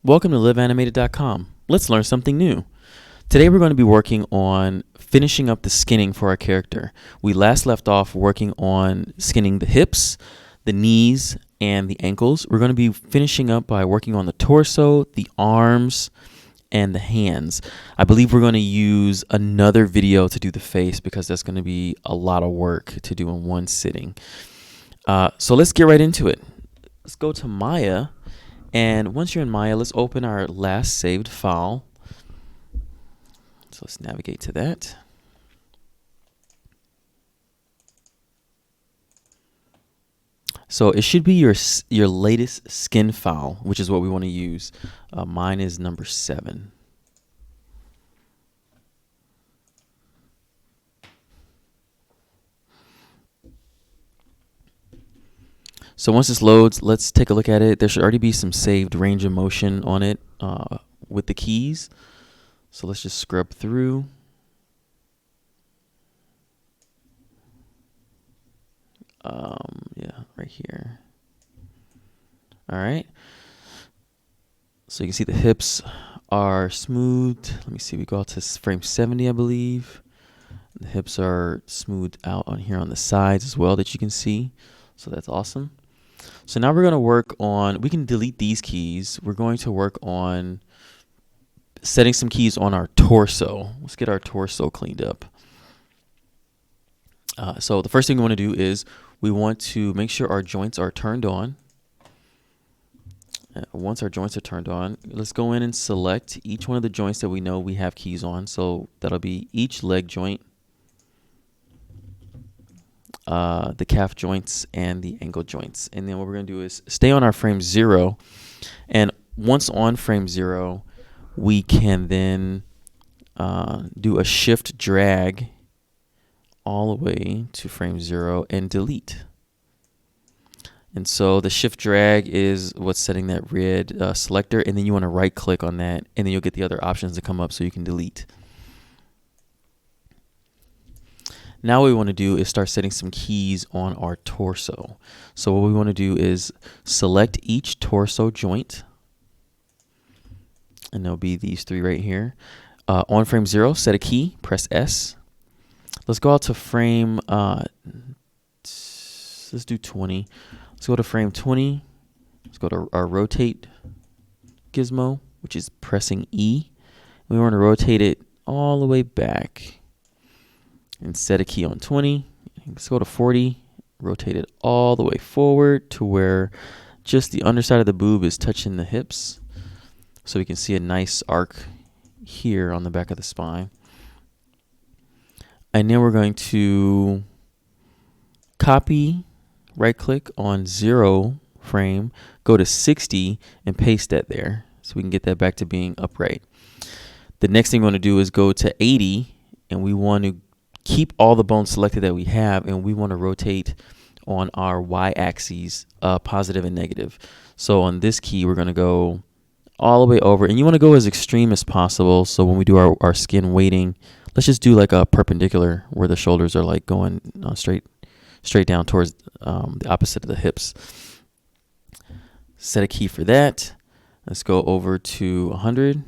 Welcome to LivAnimated.com. Let's learn something new. Today we're going to be working on finishing up the skinning for our character. We last left off working on skinning the hips, the knees, and the ankles. We're going to be finishing up by working on the torso, the arms, and the hands. I believe we're going to use another video to do the face because that's going to be a lot of work to do in one sitting. So let's get right into it. Let's go to Maya. And once you're in Maya, let's open our last saved file. So let's navigate to that. So it should be your latest skin file, which is what we want to use. Mine is number 7. So once this loads, let's take a look at it. There should already be some saved range of motion on it with the keys. So let's just scrub through. Yeah, right here. All right. So you can see the hips are smooth. Let me see. We go out to frame 70, I believe. The hips are smoothed out on here on the sides as well that you can see. So that's awesome. So now we're going to work on, we can delete these keys. We're going to work on setting some keys on our torso. Let's get our torso cleaned up. So the first thing we want to do is we want to make sure our joints are turned on. Once our joints are turned on, let's go in and select each one of the joints that we know we have keys on. So that'll be each leg joint, the calf joints, and the ankle joints. And then what we're going to do is stay on our frame 0. And once on frame 0, we can then do a shift drag all the way to frame 0 and delete. And so the shift drag is what's setting that red selector, and then you want to right click on that, and then you'll get the other options to come up so you can delete. Now what we want to do is start setting some keys on our torso. So what we want to do is select each torso joint, and there'll be these 3 right here. On frame 0, set a key, press S. Let's go out to frame, let's do 20. Let's go to frame 20. Let's go to our rotate gizmo, which is pressing E. We want to rotate it all the way back and set a key on 20. Let's go to 40, rotate it all the way forward to where just the underside of the boob is touching the hips. So we can see a nice arc here on the back of the spine. And then we're going to copy, right click on 0 frame, go to 60 and paste that there so we can get that back to being upright. The next thing we want to do is go to 80, and we want to keep all the bones selected that we have, and we want to rotate on our y-axes, positive and negative. So on this key, we're going to go all the way over, and you want to go as extreme as possible. So when we do our skin weighting, let's just do like a perpendicular where the shoulders are like going straight down towards the opposite of the hips. Set a key for that. Let's go over to 100.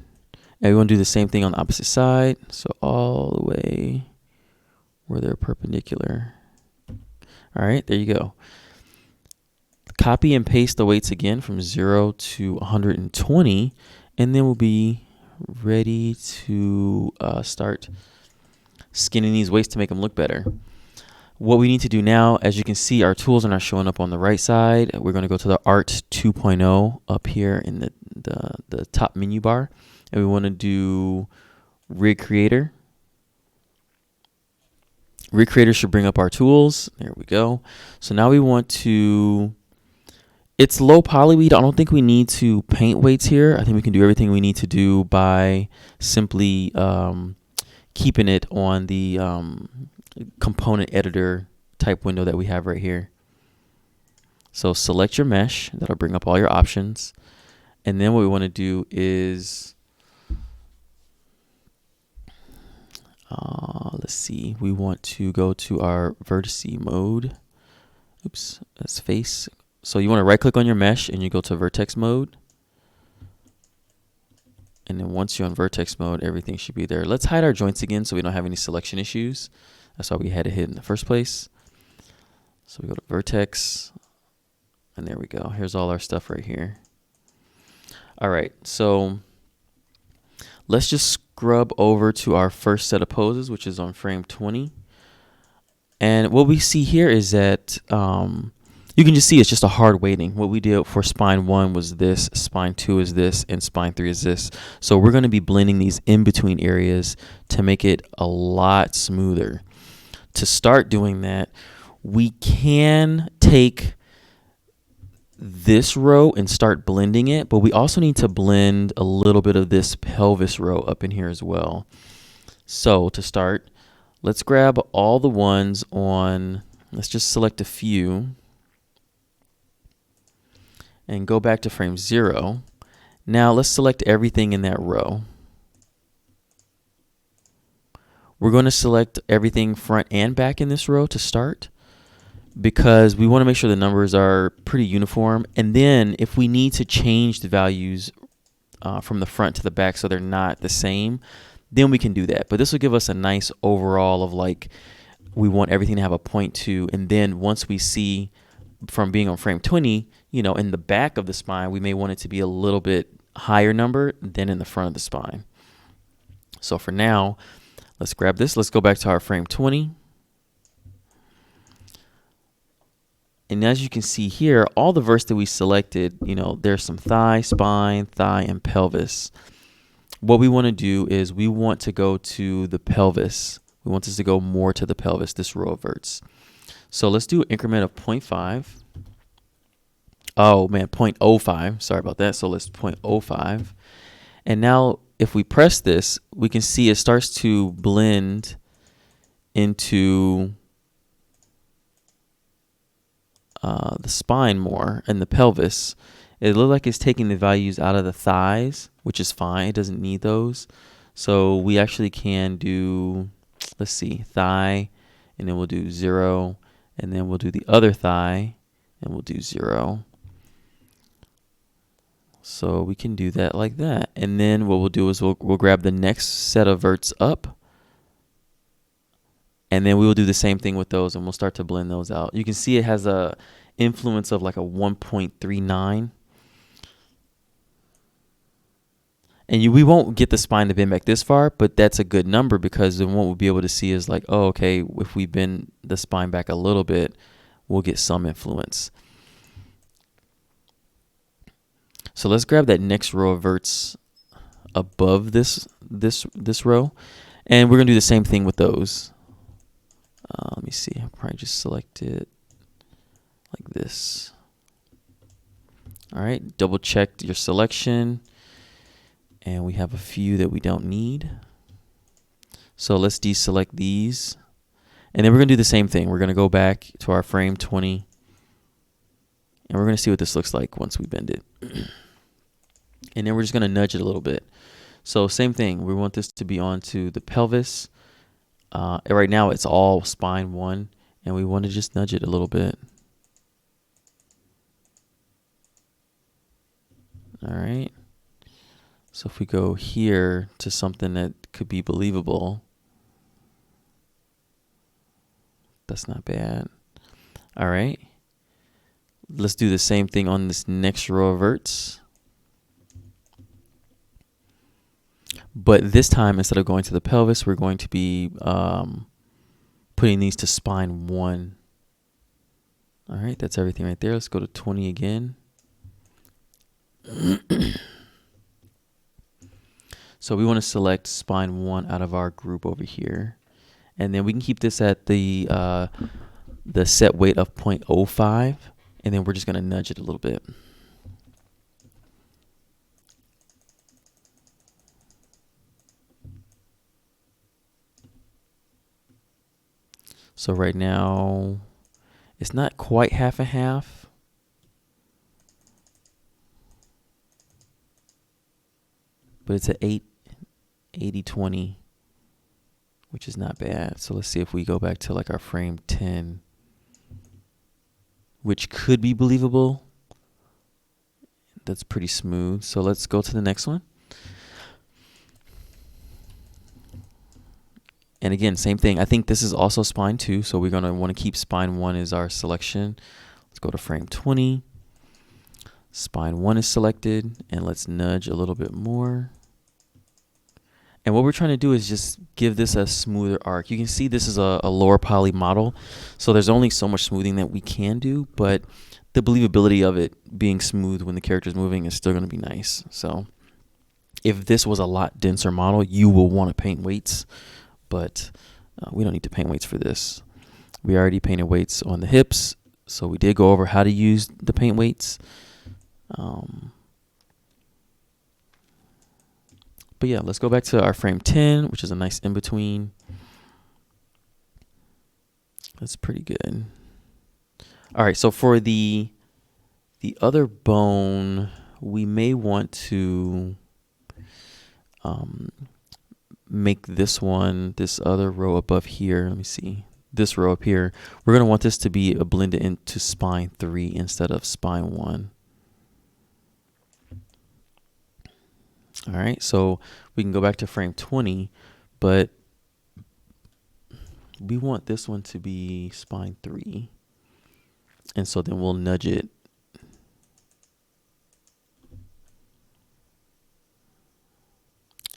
And we want to do the same thing on the opposite side. So all the way where they're perpendicular. All right, there you go. Copy and paste the weights again from 0 to 120, and then we'll be ready to start skinning these weights to make them look better. What we need to do now, as you can see, our tools are not showing up on the right side. We're going to go to the Art 2.0 up here in the top menu bar, and we want to do Rig Creator. Rig Creator should bring up our tools. There we go. So now we want to, it's low poly weed. I don't think we need to paint weights here. I think we can do everything we need to do by simply keeping it on the component editor type window that we have right here. So select your mesh. That'll bring up all your options. And then what we want to do is, let's see, we want to go to our vertice mode. Oops, that's face. So you want to right click on your mesh and you go to vertex mode. And then once you're on vertex mode, everything should be there. Let's hide our joints again so we don't have any selection issues. That's why we had it hit in the first place. So we go to vertex, and there we go. Here's all our stuff right here. All right, so let's just scrub over to our first set of poses, which is on frame 20. And what we see here is that you can just see it's just a hard weighting. What we did for spine 1 was this, spine 2 is this, and spine 3 is this. So we're going to be blending these in-between areas to make it a lot smoother. To start doing that, we can take this row and start blending it, but we also need to blend a little bit of this pelvis row up in here as well. So to start, let's grab all the ones on, let's just select a few and go back to frame 0. Now let's select everything in that row. We're going to select everything front and back in this row to start, because we want to make sure the numbers are pretty uniform. And then if we need to change the values from the front to the back so they're not the same, then we can do that. But this will give us a nice overall of like, we want everything to have a 0.2. And then once we see from being on frame 20, you know, in the back of the spine, we may want it to be a little bit higher number than in the front of the spine. So for now, let's grab this. Let's go back to our frame 20. And as you can see here, all the verts that we selected, you know, there's some thigh, spine, thigh, and pelvis. What we want to do is we want to go to the pelvis. We want this to go more to the pelvis, this row of verts. So let's do an increment of 0.5. Oh man, 0.05. Sorry about that. So let's 0.05. And now if we press this, we can see it starts to blend into the spine more and the pelvis. It looks like it's taking the values out of the thighs, which is fine. It doesn't need those. So we actually can do, let's see, thigh, and then we'll do 0, and then we'll do the other thigh, and we'll do 0. So we can do that like that. And then what we'll do is we'll grab the next set of verts up, and then we will do the same thing with those, and we'll start to blend those out. You can see it has a influence of like a 1.39. And we won't get the spine to bend back this far, but that's a good number, because then what we'll be able to see is like, oh, okay, if we bend the spine back a little bit, we'll get some influence. So let's grab that next row of verts above this row, and we're gonna do the same thing with those. Let me see. I'll probably just select it like this. All right, double check your selection, and we have a few that we don't need. So let's deselect these, and then we're gonna do the same thing. We're gonna go back to our frame 20, and we're gonna see what this looks like once we bend it. And then we're just gonna nudge it a little bit. So same thing. We want this to be onto the pelvis. Right now it's all spine 1, and we want to just nudge it a little bit. All right. So if we go here to something that could be believable, that's not bad. All right. Let's do the same thing on this next row of verts. But this time, instead of going to the pelvis, we're going to be putting these to spine 1. All right, that's everything right there. Let's go to 20 again. So we want to select spine 1 out of our group over here. And then we can keep this at the set weight of 0.05. And then we're just going to nudge it a little bit. So right now, it's not quite half and half. But it's at 80-20, which is not bad. So let's see if we go back to like our frame 10, which could be believable. That's pretty smooth. So let's go to the next one. And again, same thing. I think this is also spine 2, so we're going to want to keep spine 1 as our selection. Let's go to frame 20. Spine 1 is selected, and let's nudge a little bit more. And what we're trying to do is just give this a smoother arc. You can see this is a lower poly model, so there's only so much smoothing that we can do, but the believability of it being smooth when the character is moving is still going to be nice. So if this was a lot denser model, you will want to paint weights, but we don't need to paint weights for this. We already painted weights on the hips, so we did go over how to use the paint weights. But yeah, let's go back to our frame 10, which is a nice in-between. That's pretty good. All right, so for the other bone, we may want to make this one, this other row above here. Let me see. This row up here, we're going to want this to be blended into spine 3 instead of spine 1. All right, so we can go back to frame 20, but we want this one to be spine 3. And so then we'll nudge it.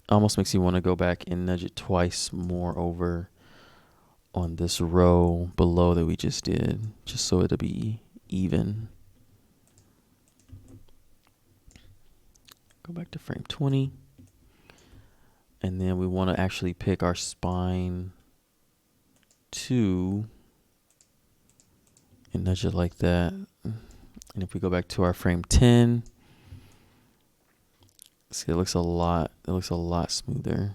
Almost makes you want to go back and nudge it twice more over on this row below that we just did, just so it'll be even. Go back to frame 20. And then we want to actually pick our spine 2 and nudge it like that. And if we go back to our frame 10, see, it looks a lot smoother.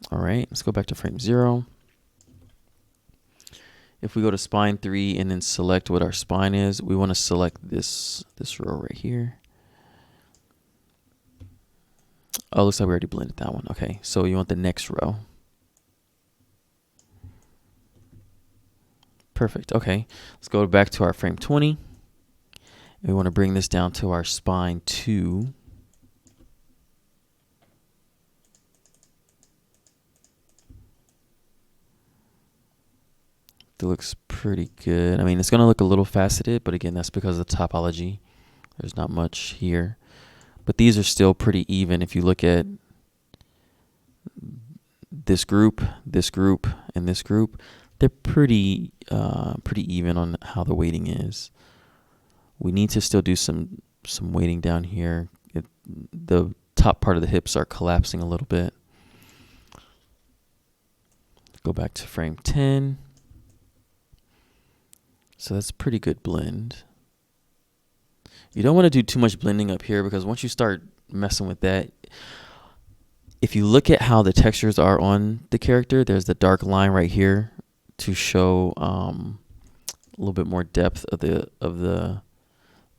All right, let's go back to frame 0. If we go to spine 3 and then select what our spine is, we want to select this row right here. Oh, looks like we already blended that one. Okay, so you want the next row. Perfect. Okay, let's go back to our frame 20. And we want to bring this down to our spine 2. It looks pretty good. I mean, it's going to look a little faceted, but again, that's because of the topology. There's not much here. But these are still pretty even. If you look at this group, and this group, they're pretty even on how the weighting is. We need to still do some weighting down here. The top part of the hips are collapsing a little bit. Go back to frame 10. So that's a pretty good blend. You don't want to do too much blending up here, because once you start messing with that, if you look at how the textures are on the character, there's the dark line right here to show a little bit more depth of the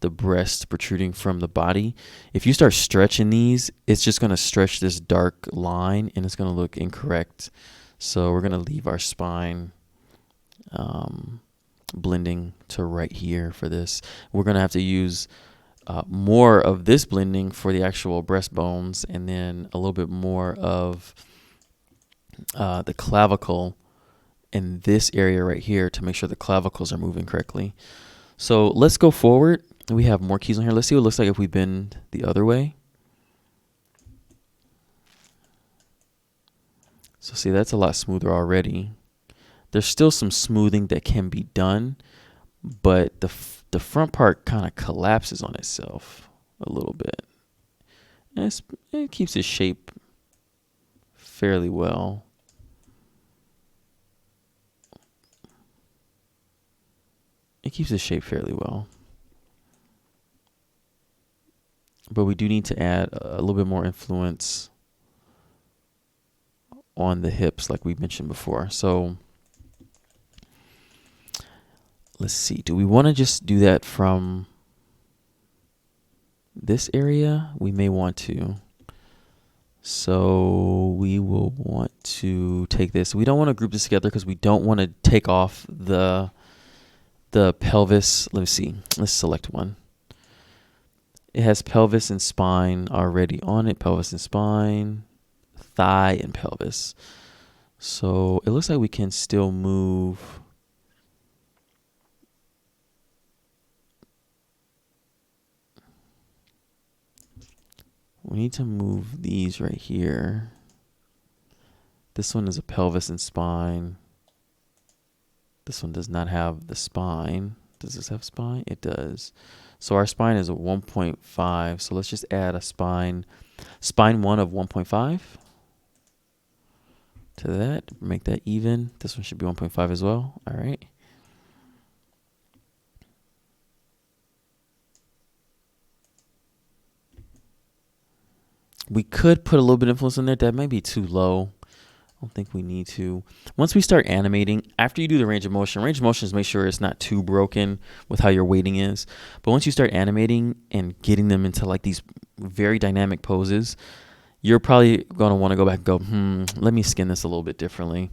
breast protruding from the body. If you start stretching these, it's just going to stretch this dark line and it's going to look incorrect. So we're going to leave our spine blending to right here for this. We're going to have to use more of this blending for the actual breastbones, and then a little bit more of the clavicle in this area right here to make sure the clavicles are moving correctly. So let's go forward. We have more keys on here. Let's see what it looks like if we bend the other way. So see, that's a lot smoother already. There's still some smoothing that can be done, but the front part kind of collapses on itself a little bit. And it keeps its shape fairly well. It keeps its shape fairly well. But we do need to add a little bit more influence on the hips like we mentioned before. So let's see, do we want to just do that from this area? We may want to. So we will want to take this. We don't want to group this together because we don't want to take off the pelvis. Let me see. Let's select one. It has pelvis and spine already on it. Pelvis and spine, thigh and pelvis. So it looks like we can still move. We need to move these right here. This one is a pelvis and spine. This one does not have the spine. Does this have spine? It does. So our spine is a 1.5. So let's just add a spine 1 of 1.5 to that. Make that even. This one should be 1.5 as well. All right. We could put a little bit of influence in there. That might be too low. I don't think we need to. Once we start animating, after you do the range of motion is make sure it's not too broken with how your weighting is. But once you start animating and getting them into like these very dynamic poses, you're probably going to want to go back and go, let me skin this a little bit differently.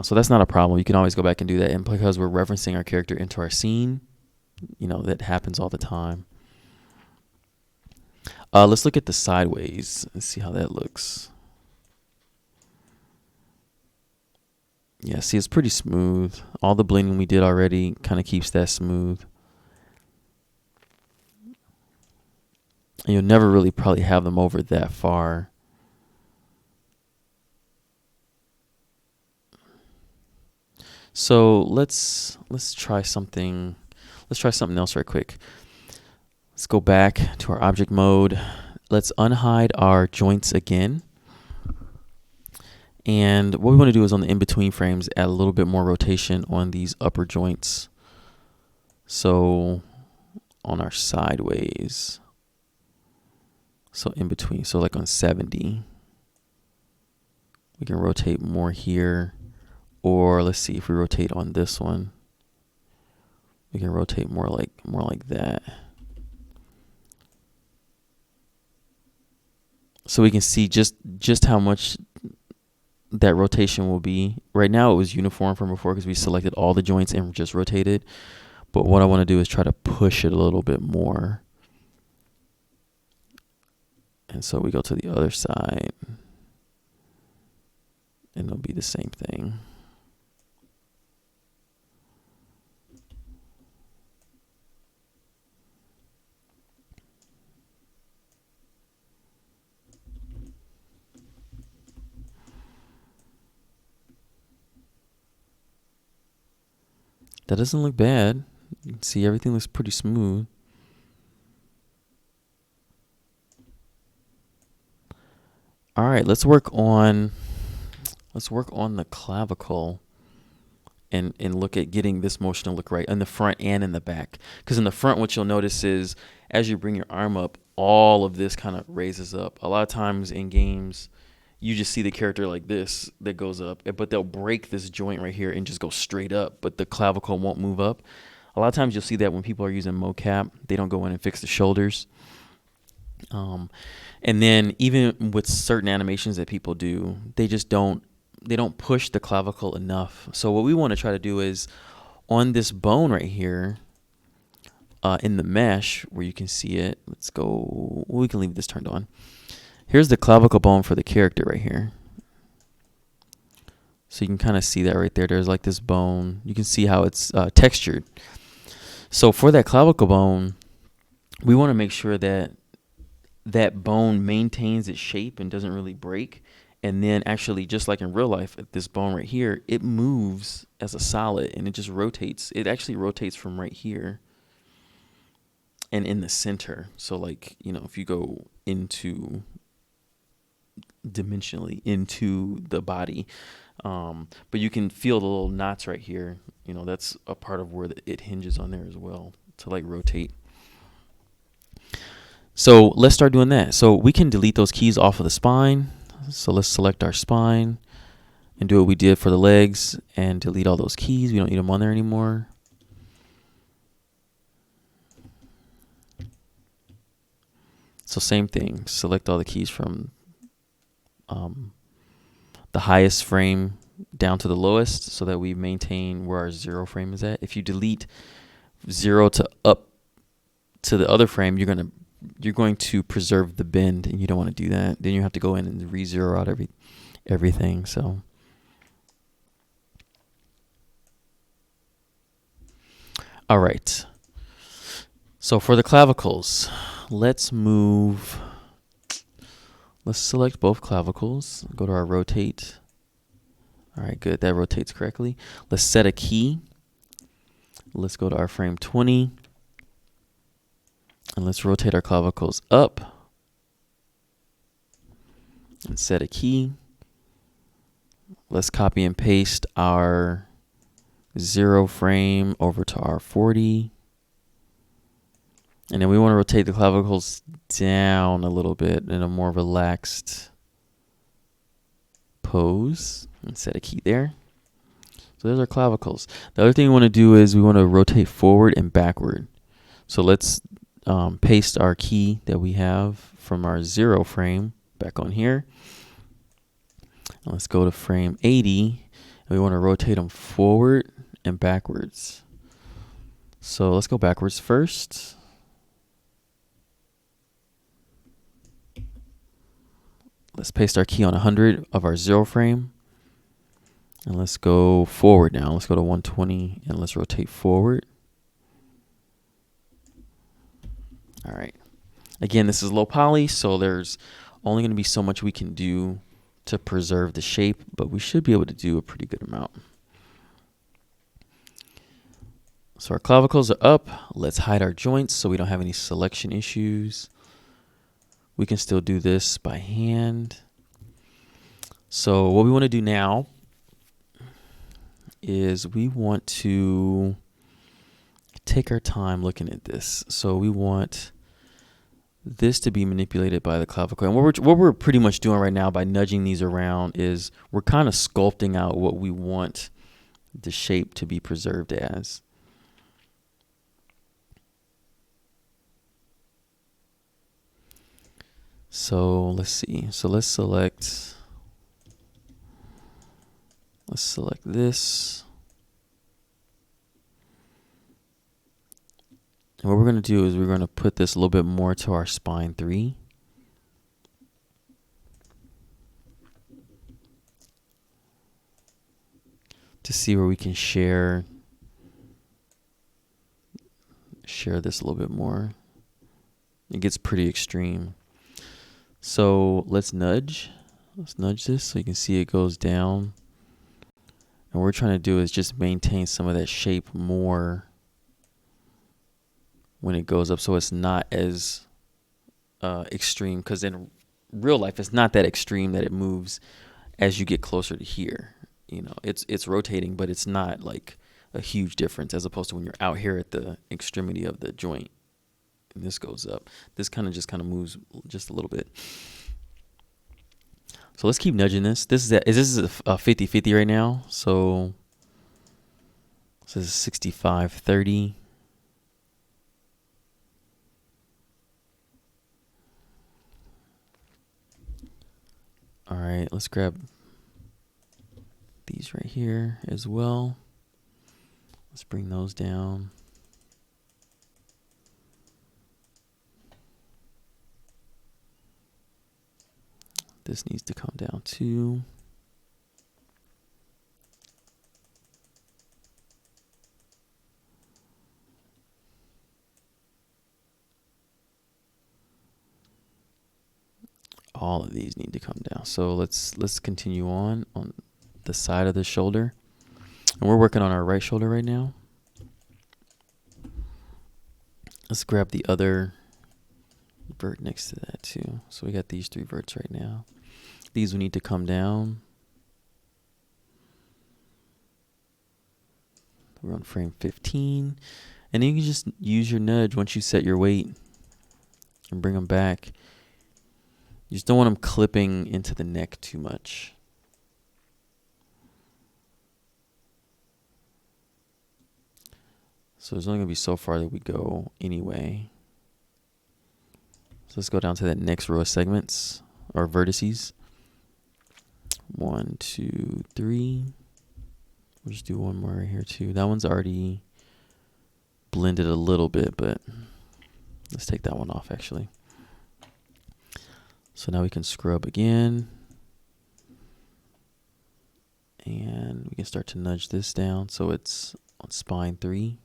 So that's not a problem. You can always go back and do that. And because we're referencing our character into our scene, that happens all the time. Let's look at the sideways and see how that looks. Yeah, see, it's pretty smooth. All the blending we did already kind of keeps that smooth. And you'll never really probably have them over that far. So let's try something. Let's try something else right quick. Let's go back to our object mode. Let's unhide our joints again. And what we want to do is on the in-between frames, add a little bit more rotation on these upper joints. So on our sideways. So in between, so like on 70. We can rotate more here. Or let's see if we rotate on this one. We can rotate more like that. So we can see just how much that rotation will be. Right now it was uniform from before because we selected all the joints and just rotated. But what I want to do is try to push it a little bit more. And so we go to the other side. And it'll be the same thing. That doesn't look bad. You can see everything looks pretty smooth. All right, let's work on the clavicle and look at getting this motion to look right in the front and in the back. Because in the front, what you'll notice is as you bring your arm up, all of this kind of raises up. A lot of times in games, you just see the character like this that goes up, but they'll break this joint right here and just go straight up, but the clavicle won't move up. A lot of times you'll see that when people are using mocap, they don't go in and fix the shoulders. And then even with certain animations that people do, they don't push the clavicle enough. So what we want to try to do is on this bone right here, in the mesh where you can see it, we can leave this turned on. Here's the clavicle bone for the character right here. So you can kind of see that right there. There's like this bone. You can see how it's textured. So for that clavicle bone, we want to make sure that that bone maintains its shape and doesn't really break. And then actually, just like in real life, this bone right here, it moves as a solid and it just rotates. It actually rotates from right here and in the center. So like, if you go dimensionally into the body, but you can feel the little knots right here. That's a part of where it hinges on there as well to like rotate. So let's start doing that. So we can delete those keys off of the spine. So let's select our spine and do what we did for the legs and delete all those keys. We don't need them on there anymore. So same thing, select all the keys from the highest frame down to the lowest so that we maintain where our 0 frame is at. If you delete 0 to up to the other frame, you're going to you're going to preserve the bend, and you don't want to do that. Then you have to go in and re-zero out everything. So all right. So for the clavicles, let's select both clavicles, go to our rotate. All right, good, that rotates correctly. Let's set a key. Let's go to our frame 20, and let's rotate our clavicles up and set a key. Let's copy and paste our 0 frame over to our 40. And then we want to rotate the clavicles down a little bit in a more relaxed pose, and set a key there. So there's our clavicles. The other thing we want to do is we want to rotate forward and backward. So let's paste our key that we have from our 0 frame back on here. And let's go to frame 80, and we want to rotate them forward and backwards. So let's go backwards first. Let's paste our key on 100 of our 0 frame. And let's go forward now. Let's go to 120 and let's rotate forward. All right. Again, this is low poly, so there's only going to be so much we can do to preserve the shape, but we should be able to do a pretty good amount. So our clavicles are up. Let's hide our joints so we don't have any selection issues. We can still do this by hand. So what we want to do now is we want to take our time looking at this. So we want this to be manipulated by the clavicle. And what we're pretty much doing right now by nudging these around is we're kind of sculpting out what we want the shape to be preserved as. So let's see. So let's select this. And what we're going to do is we're going to put this a little bit more to our spine 3. To see where we can share this a little bit more. It gets pretty extreme. So let's nudge this so you can see it goes down. And what we're trying to do is just maintain some of that shape more when it goes up, so it's not as extreme, because in real life it's not that extreme that it moves as you get closer to here. You know, it's rotating, but it's not like a huge difference as opposed to when you're out here at the extremity of the joint and this goes up. This just kind of moves just a little bit. So let's keep nudging this. This is a 50-50 right now. So this is 65-30. All right, let's grab these right here as well. Let's bring those down. This needs to come down too. All of these need to come down. So let's continue on the side of the shoulder. And we're working on our right shoulder right now. Let's grab the other vert next to that too. So we got these 3 verts right now. These will need to come down. We're on frame 15. And then you can just use your nudge once you set your weight and bring them back. You just don't want them clipping into the neck too much. So there's only going to be so far that we go anyway. So let's go down to that next row of segments or vertices. 1, 2, 3. We'll just do one more right here too. That one's already blended a little bit, but Let's take that one off actually. So now we can scrub again. And we can start to nudge this down so it's on spine 3.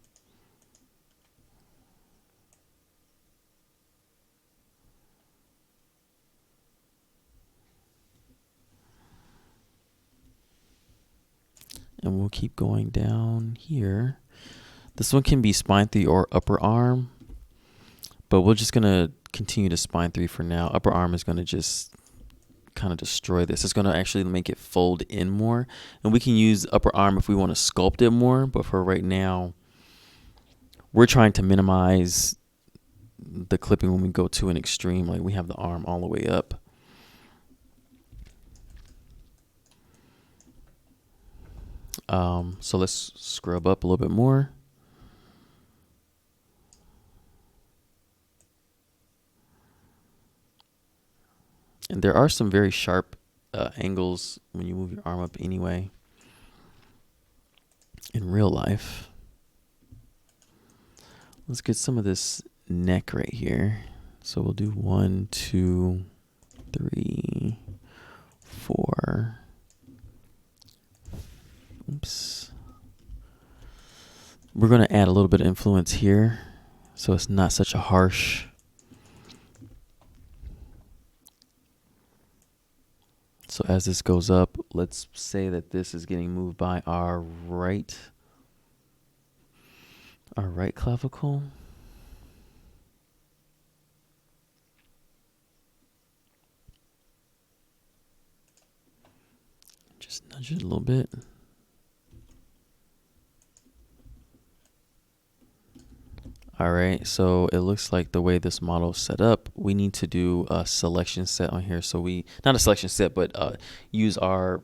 And we'll keep going down here. This one can be spine 3 or upper arm, but we're just going to continue to spine 3 for now. Upper arm is going to just kind of destroy this. It's going to actually make it fold in more. And we can use upper arm if we want to sculpt it more, but for right now, we're trying to minimize the clipping when we go to an extreme, like we have the arm all the way up. So let's scrub up a little bit more. And there are some very sharp angles when you move your arm up anyway in real life. Let's get some of this neck right here. So we'll do 1, 2, 3, 4. Oops. We're going to add a little bit of influence here so it's not such a harsh. So as this goes up, let's say that this is getting moved by our right clavicle. Just nudge it a little bit. All right, so it looks like the way this model is set up, we need to do a selection set on here. So not a selection set, but use our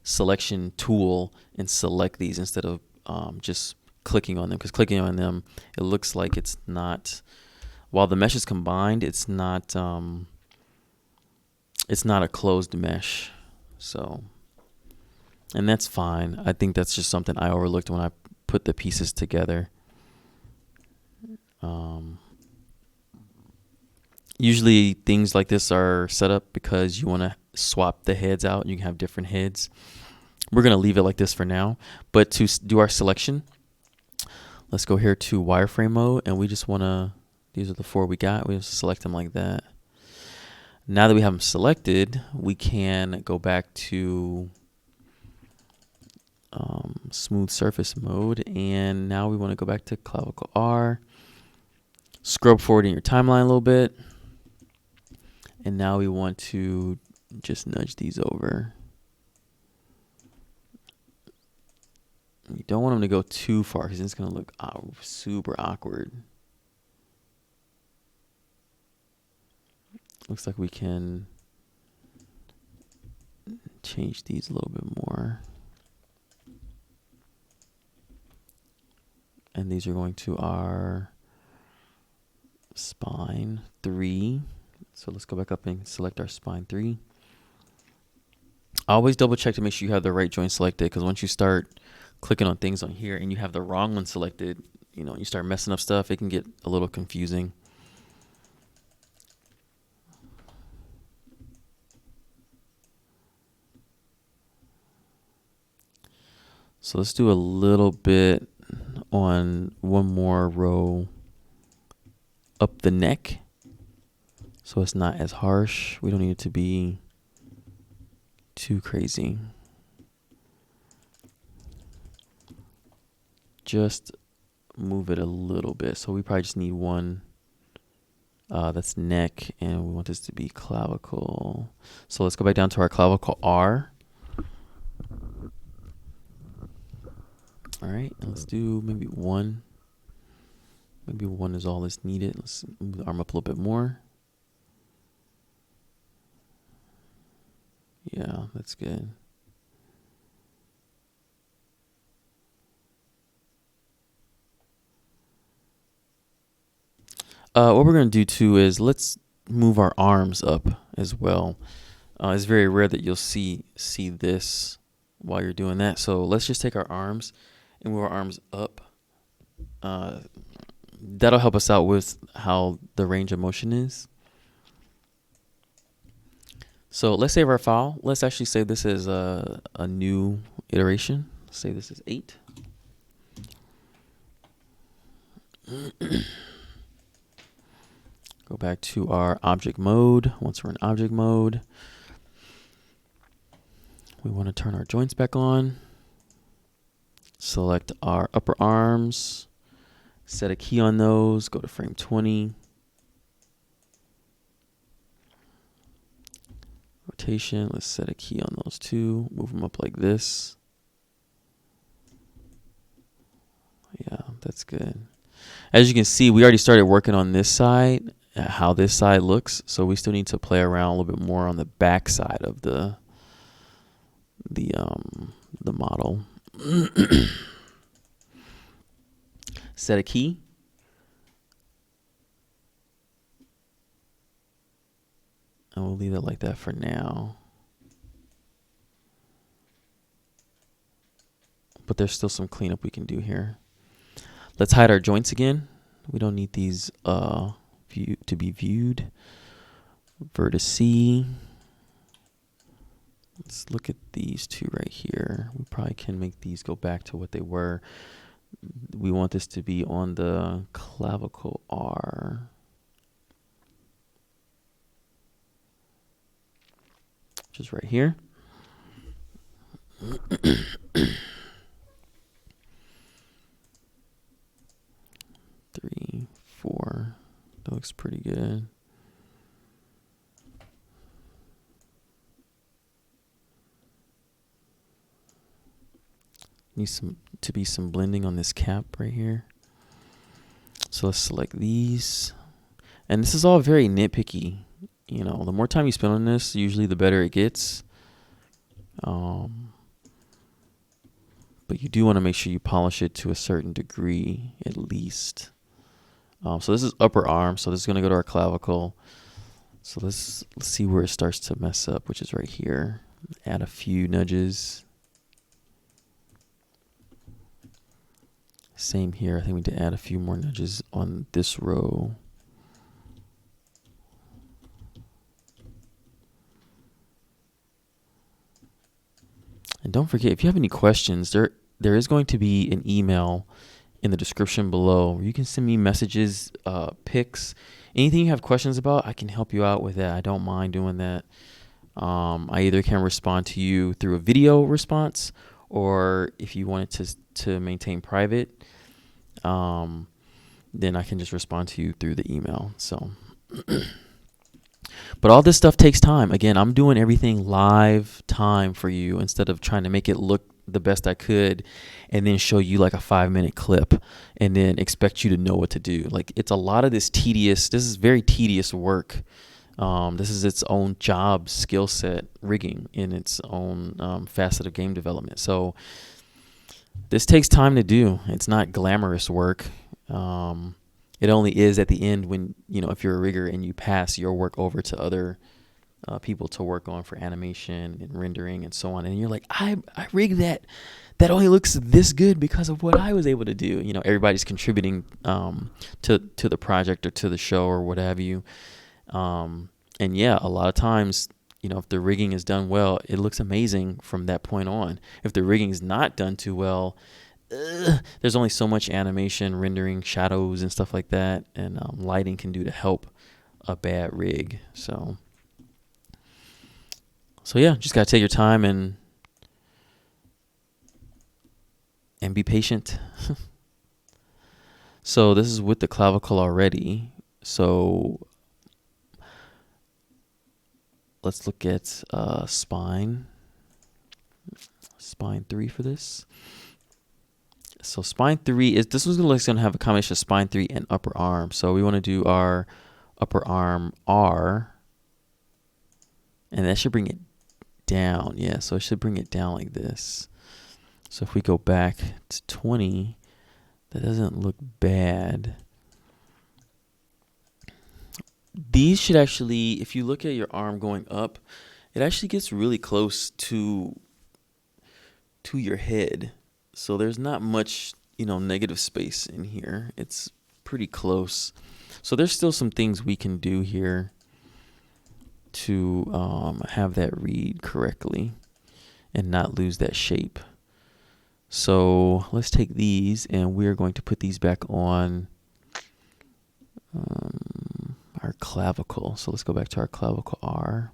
selection tool and select these instead of just clicking on them. Because clicking on them, it looks like it's not, while the mesh is combined, it's not a closed mesh. So, and that's fine. I think that's just something I overlooked when I put the pieces together. Usually things like this are set up because you want to swap the heads out. You can have different heads. We're going to leave it like this for now. But to do our selection, let's go here to wireframe mode. And we just want to, these are the 4 we got. We just select them like that. Now that we have them selected, we can go back to smooth surface mode. And now we want to go back to clavicle R. Scrub forward in your timeline a little bit. And now we want to just nudge these over. You don't want them to go too far because it's going to look super awkward. Looks like we can change these a little bit more. And these are going to our spine 3. So let's go back up and select our spine 3. Always double check to make sure you have the right joint selected, because once you start clicking on things on here and you have the wrong one selected, you start messing up stuff, it can get a little confusing. So let's do a little bit on one more row up the neck so it's not as harsh. We don't need it to be too crazy. Just move it a little bit. So we probably just need one that's neck, and we want this to be clavicle. So let's go back down to our clavicle R. All right, and let's do maybe 1. Maybe 1 is all that's needed. Let's move the arm up a little bit more. Yeah, that's good. What we're going to do too is let's move our arms up as well. It's very rare that you'll see this while you're doing that. So let's just take our arms and move our arms up. Doesn't that'll help us out with how the range of motion is. So let's save our file. Let's actually say this is a new iteration. Say this is 8. Go back to our object mode. Once we're in object mode, we want to turn our joints back on. Select our upper arms. Set a key on those. Go to frame 20. Rotation. Let's set a key on those too. Move them up like this. Yeah, that's good. As you can see, we already started working on this side, how this side looks. So we still need to play around a little bit more on the back side of the model. Set a key. And we'll leave it like that for now. But there's still some cleanup we can do here. Let's hide our joints again. We don't need these to be viewed. Vertice. Let's look at these two right here. We probably can make these go back to what they were. We want this to be on the clavicle R. Which is right here. 3, 4. That looks pretty good. Needs to be some blending on this cap right here. So let's select these. And this is all very nitpicky. You know, the more time you spend on this, usually the better it gets. But you do want to make sure you polish it to a certain degree, at least. So this is upper arm. So this is going to go to our clavicle. So let's see where it starts to mess up, which is right here. Add a few nudges. Same here. I think we need to add a few more nudges on this row. And don't forget, if you have any questions, there is going to be an email in the description below. You can send me messages, pics, anything you have questions about. I can help you out with that. I don't mind doing that. I either can respond to you through a video response, or if you wanted to maintain private, then I can just respond to you through the email. So, but all this stuff takes time. Again, I'm doing everything live time for you instead of trying to make it look the best I could and then show you like a 5-minute clip and then expect you to know what to do. Like, it's a lot of this is very tedious work. This is its own job skill set, rigging in its own facet of game development. So this takes time to do. It's not glamorous work. It only is at the end when, if you're a rigger and you pass your work over to other people to work on for animation and rendering and so on. And you're like, I rigged that. That only looks this good because of what I was able to do. Everybody's contributing to the project or to the show or what have you. And yeah, a lot of times, if the rigging is done well, it looks amazing from that point on. If the rigging is not done too well, there's only so much animation, rendering, shadows, and stuff like that, and lighting can do to help a bad rig. So yeah, just gotta take your time and be patient. So this is with the clavicle already. So let's look at spine 3 for this. So spine 3 this was going to have a combination of spine 3 and upper arm. So we want to do our upper arm R, and that should bring it down. Yeah, so it should bring it down like this. So if we go back to 20, that doesn't look bad. These should actually, if you look at your arm going up, it actually gets really close to your head. So there's not much, negative space in here. It's pretty close. So there's still some things we can do here to have that read correctly and not lose that shape. So let's take these and we're going to put these back on our clavicle. So let's go back to our clavicle R.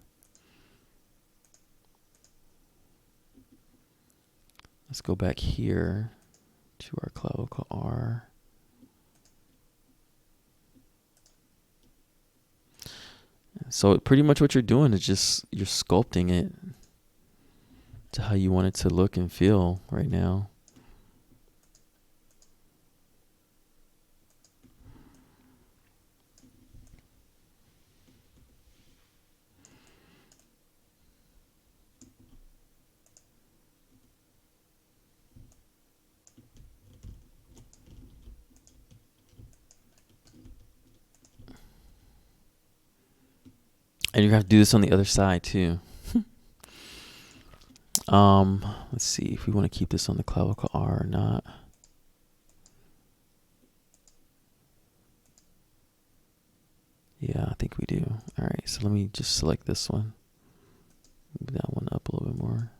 Let's go back here to our clavicle R. So pretty much what you're doing is just you're sculpting it to how you want it to look and feel right now. And you're gonna have to do this on the other side too. Let's see if we want to keep this on the clavicle R or not. Yeah, I think we do. All right, so let me just select this one. Move that one up a little bit more.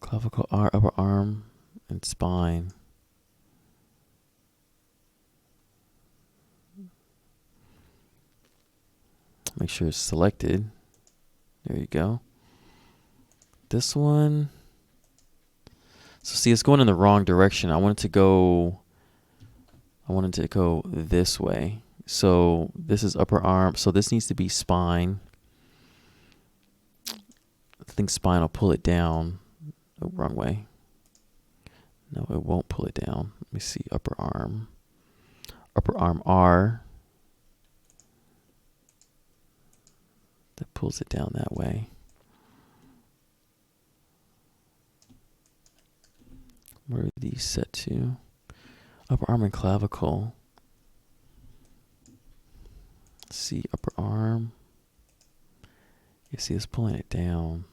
Clavicle R, upper arm, and spine. Make sure it's selected. There you go. This one. So see, it's going in the wrong direction. I wanted to go this way. So this is upper arm. So this needs to be spine. I think spine will pull it down. Oh, wrong way. No, it won't pull it down. Let me see. Upper arm. Upper arm R. That pulls it down that way. Where are these set to? Upper arm and clavicle. Let's see, upper arm. You see it's pulling it down.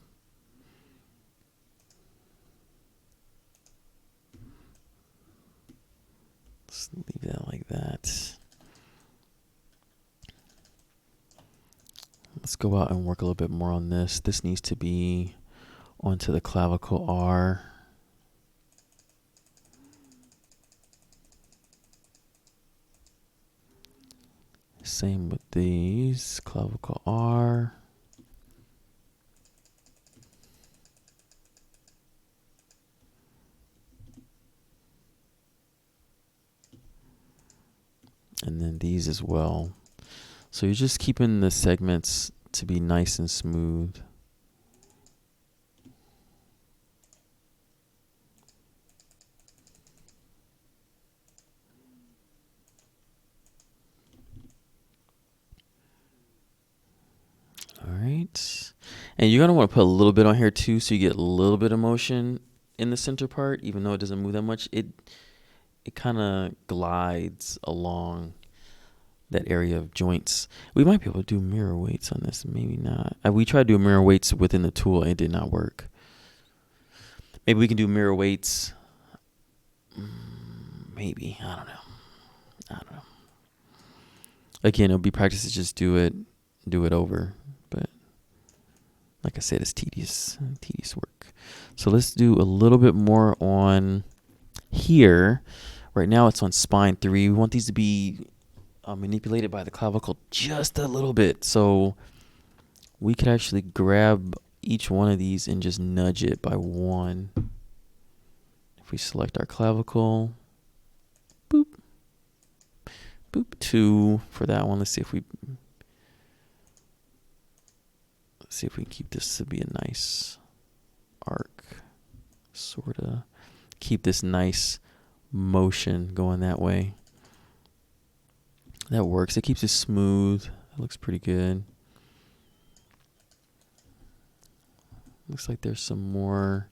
Let's leave that like that. Let's go out and work a little bit more on this. This needs to be onto the clavicle R. Same with these, clavicle R. And then these as well. So you're just keeping the segments to be nice and smooth. All right. And you're going to want to put a little bit on here too, so you get a little bit of motion in the center part, even though it doesn't move that much. It kind of glides along that area of joints. We might be able to do mirror weights on this, maybe not. We tried to do mirror weights within the tool and it did not work. Maybe we can do mirror weights. Maybe, I don't know. Again, it'll be practice to just do it over. But like I said, it's tedious work. So let's do a little bit more on here. Right now it's on spine 3. We want these to be manipulated by the clavicle just a little bit. So we could actually grab each one of these and just nudge it by 1. If we select our clavicle, boop, boop, 2 for that one. Let's see if we can keep this to be a nice arc, sort of. Keep this nice motion going that way. That works. It keeps it smooth. That looks pretty good. Looks like there's some more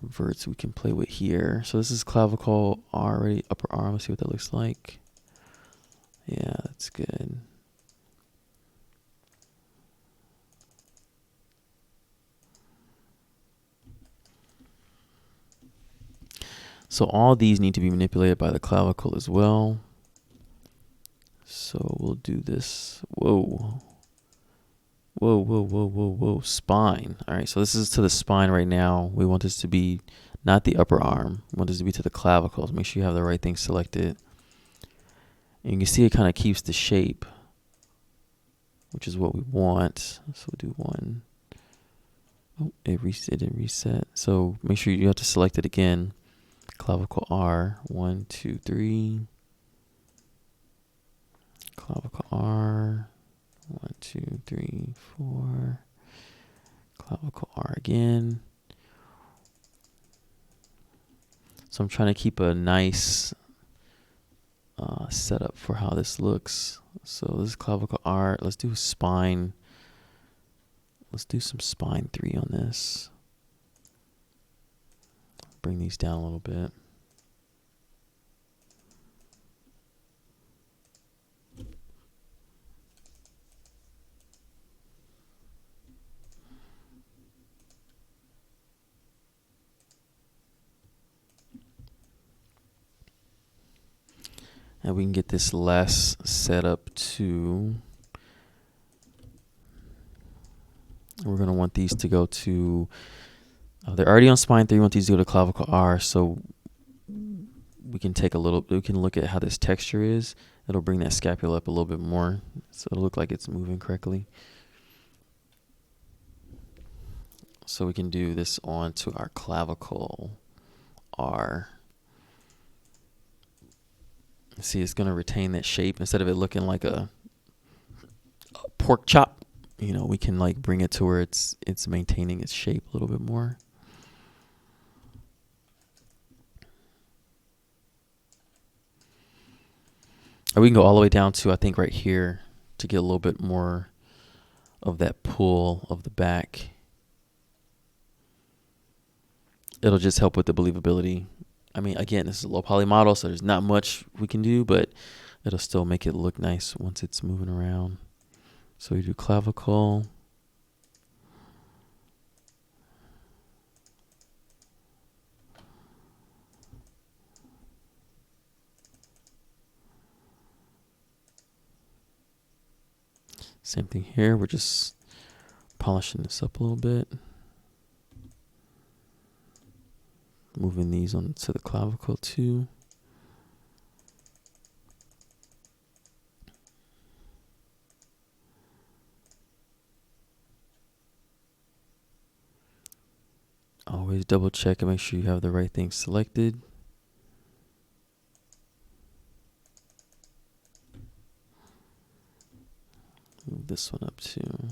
verts we can play with here. So this is clavicle already, upper arm. Let's see what that looks like. Yeah, that's good. So all these need to be manipulated by the clavicle as well. So we'll do this. Whoa. Whoa, whoa, whoa, whoa, whoa. Spine. All right, so this is to the spine right now. We want this to be not the upper arm. We want this to be to the clavicles. Make sure you have the right thing selected. And you can see it kind of keeps the shape, which is what we want. So we'll do one. Oh, it didn't reset. So make sure you have to select it again. Clavicle R. 1, 2, 3. Clavicle R. 1, 2, 3, 4. Clavicle R again. So I'm trying to keep a nice setup for how this looks. So this is clavicle R. Let's do spine. Let's do some spine 3 on this. Bring these down a little bit. And we can get this less set up to, we're going to want these to go to, they're already on spine 3, we want these to go to clavicle R, so we can take a little, we can look at how this texture is. It'll bring that scapula up a little bit more, so it'll look like it's moving correctly. So we can do this on to our clavicle R. See, it's going to retain that shape. Instead of it looking like a pork chop, you know, we can like bring it to where it's maintaining its shape a little bit more. And we can go all the way down to, I think, right here to get a little bit more of that pull of the back. It'll just help with the believability. I mean, again, this is a low poly model, so there's not much we can do, but it'll still make it look nice once it's moving around. So we do clavicle. Same thing here. We're just polishing this up a little bit. Moving these on to the clavicle too. Always double check and make sure you have the right thing selected. Move this one up too.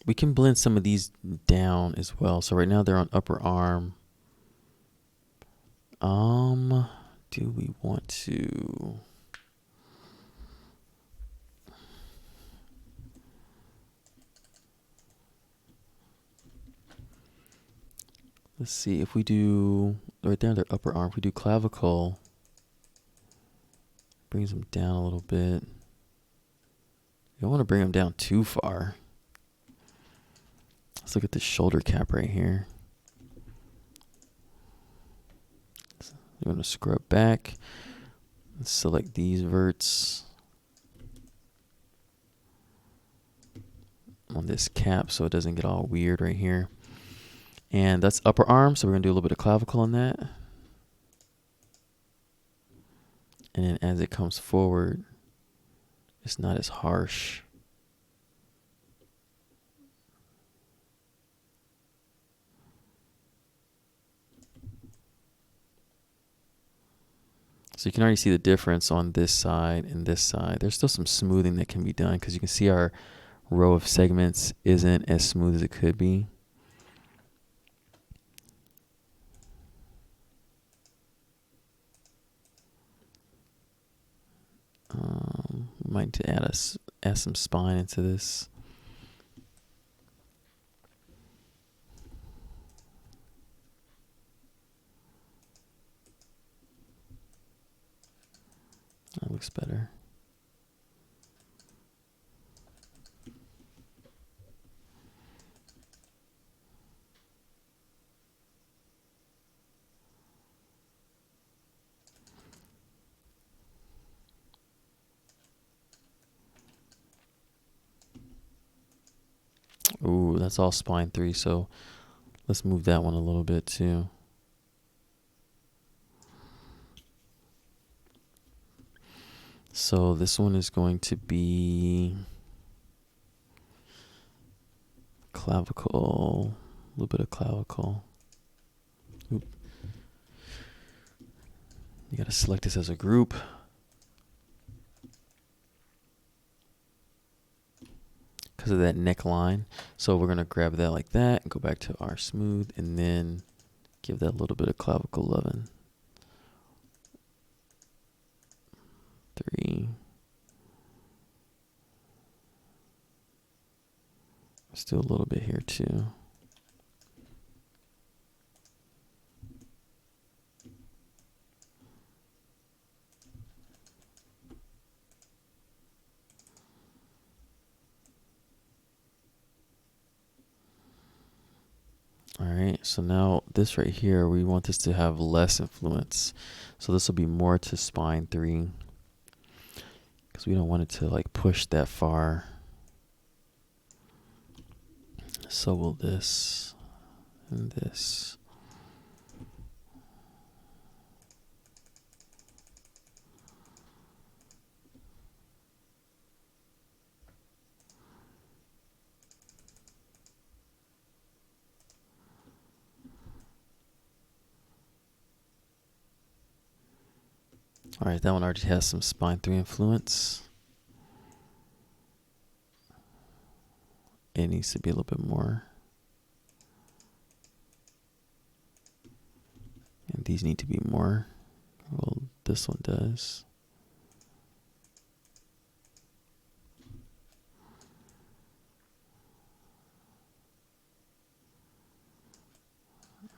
We can blend some of these down as well. So right now they're on upper arm. Do we want to? Let's see if we do right there on their upper arm. If we do clavicle, brings them down a little bit. You don't want to bring them down too far. Let's look at the shoulder cap right here. You're going to scrub back. Let's select these verts on this cap so it doesn't get all weird right here. And that's upper arm, so we're going to do a little bit of clavicle on that. And then as it comes forward, it's not as harsh. So you can already see the difference on this side and this side. There's still some smoothing that can be done because you can see our row of segments isn't as smooth as it could be. We might need to add some spine into this. That looks better. Ooh, that's all spine 3, so let's move that one a little bit too. So this one is going to be clavicle, a little bit of clavicle. Oop. You got to select this as a group. Because of that neckline. So we're going to grab that like that and go back to our smooth and then give that a little bit of clavicle loving. 3. Let's do a little bit here too. All right, so now this right here, we want this to have less influence. So this will be more to spine 3 because we don't want it to like push that far. So will this and this. All right, that one already has some spine 3 influence. It needs to be a little bit more. And these need to be more. Well, this one does.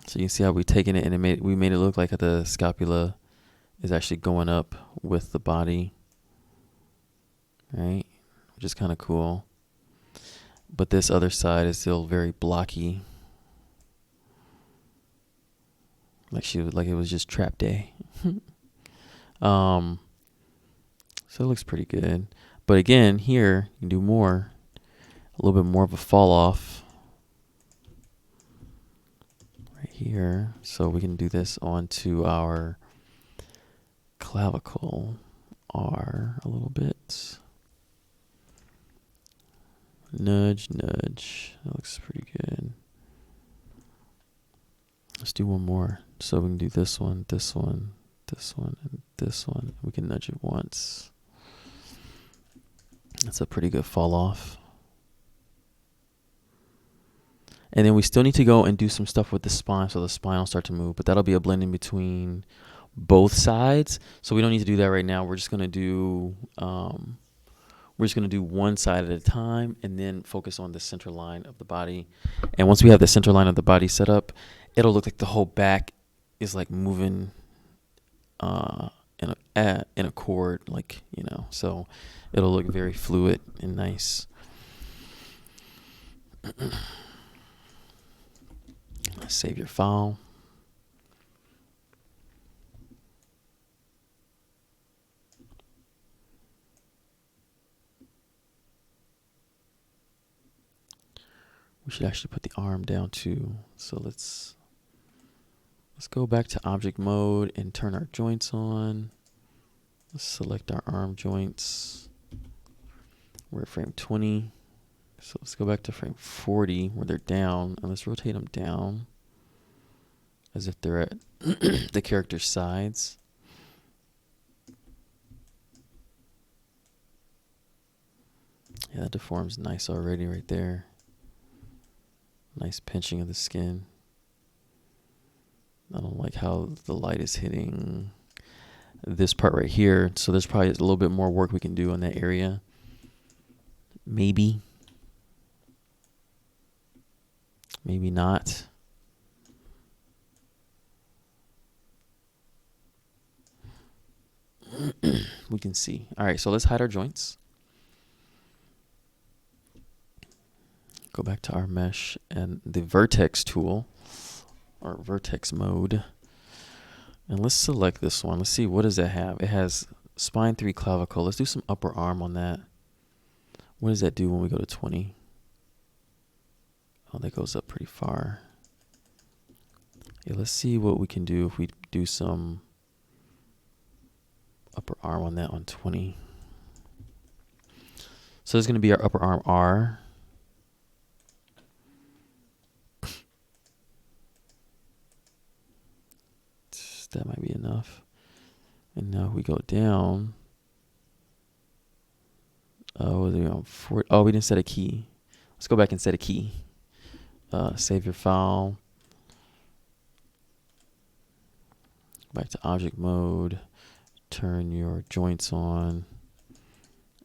So you can see how we've taken it and we made it look like the scapula is actually going up with the body, right? Which is kind of cool. But this other side is still very blocky. Like it was just trap day. So it looks pretty good. But again, here you can do more, a little bit more of a fall off right here. So we can do this onto our clavicle R a little bit. Nudge, nudge. That looks pretty good. Let's do one more. So we can do this one, this one, this one, and this one. We can nudge it once. That's a pretty good fall off. And then we still need to go and do some stuff with the spine so the spine will start to move. But that'll be a blending between both sides. So we don't need to do that right now. We're just going to do one side at a time and then focus on the center line of the body. And once we have the center line of the body set up, it'll look like the whole back is like moving in a chord, like, you know, so it'll look very fluid and nice. Save your file. We should actually put the arm down too. So let's go back to object mode and turn our joints on. Let's select our arm joints. We're at frame 20. So let's go back to frame 40 where they're down, and let's rotate them down as if they're at the character's sides. Yeah, that deforms nice already right there. Nice pinching of the skin. I don't like how the light is hitting this part right here. So there's probably a little bit more work we can do in that area. Maybe. Maybe not. We can see. All right, so let's hide our joints. Go back to our mesh and the vertex tool, or vertex mode. And let's select this one. Let's see, what does that have? It has spine 3 clavicle. Let's do some upper arm on that. What does that do when we go to 20? Oh, that goes up pretty far. Yeah, let's see what we can do if we do some upper arm on that on 20. So there's going to be our upper arm R. That might be enough. And now we go down. Oh, we didn't set a key. Let's go back and set a key. Save your file. Back to object mode. Turn your joints on.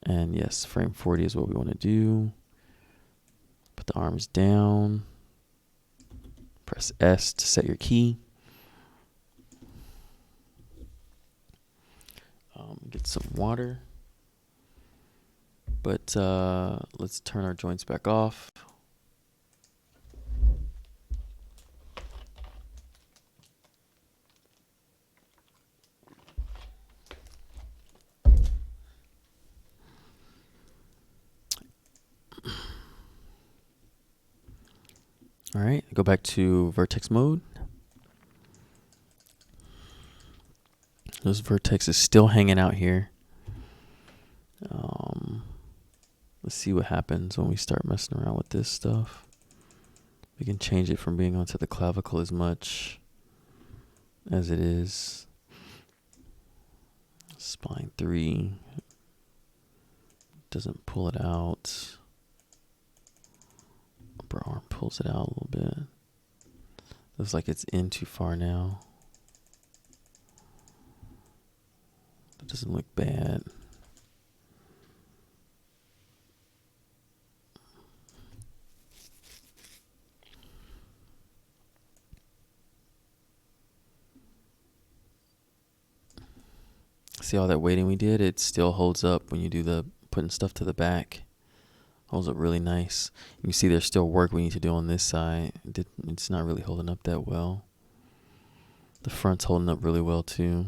And yes, frame 40 is what we want to do. Put the arms down. Press S to set your key. Get some water. But let's turn our joints back off. All right, go back to vertex mode. Those vertex is still hanging out here. Let's see what happens when we start messing around with this stuff. We can change it from being onto the clavicle as much as it is. Spine 3 doesn't pull it out. Upper arm pulls it out a little bit. Looks like it's in too far now. That doesn't look bad. See all that weighting we did? It still holds up when you do the putting stuff to the back. Holds up really nice. You can see there's still work we need to do on this side. It's not really holding up that well. The front's holding up really well too.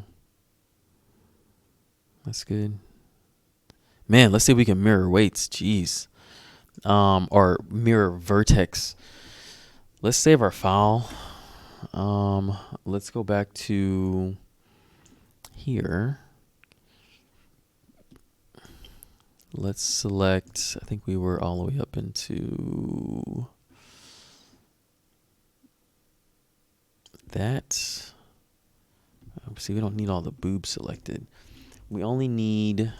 That's good. Man, let's see if we can mirror weights. Jeez. Or mirror vertex. Let's save our file. Let's go back to here. Let's select, I think we were all the way up into that. See, we don't need all the boobs selected. We only need,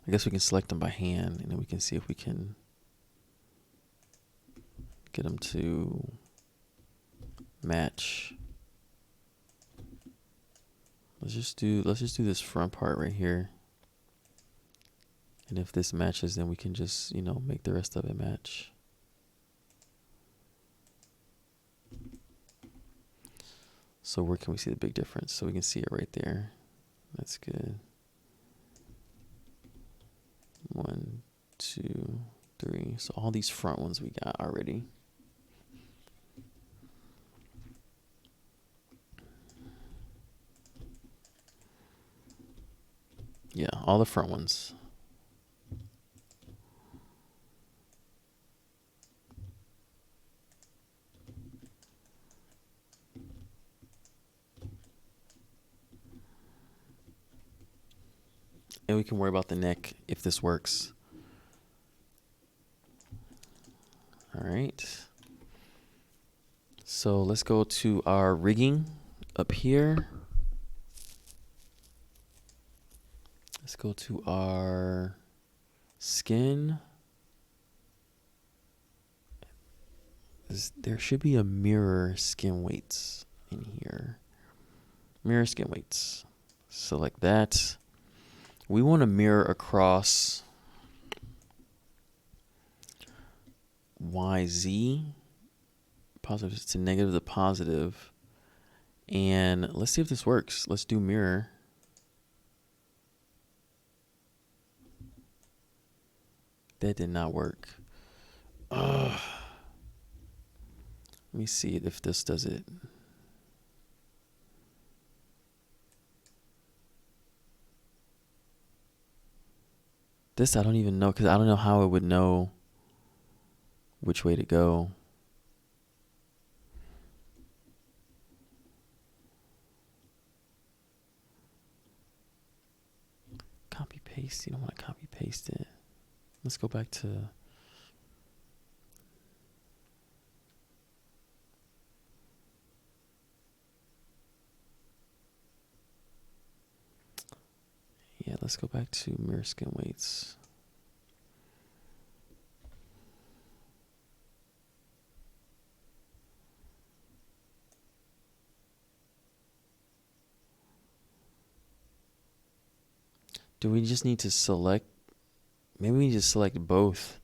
I guess we can select them by hand, and then we can see if we can get them to match. Let's just do this front part right here. And if this matches, then we can just, make the rest of it match. So where can we see the big difference? So we can see it right there. That's good. 1, 2, 3. So all these front ones we got already. Yeah, all the front ones. And we can worry about the neck if this works. All right. So let's go to our rigging up here. Let's go to our skin. There should be a mirror skin weights in here. Mirror skin weights. Select that. We want to mirror across YZ, positive to negative to positive. And let's see if this works. Let's do mirror. That did not work. Ugh. Let me see if this does it. This I don't even know, because I don't know how it would know which way to go. Copy paste. You don't want to copy paste it. Let's go back to. Yeah, let's go back to mirror skin weights. Do we just need to select? Maybe we just select both.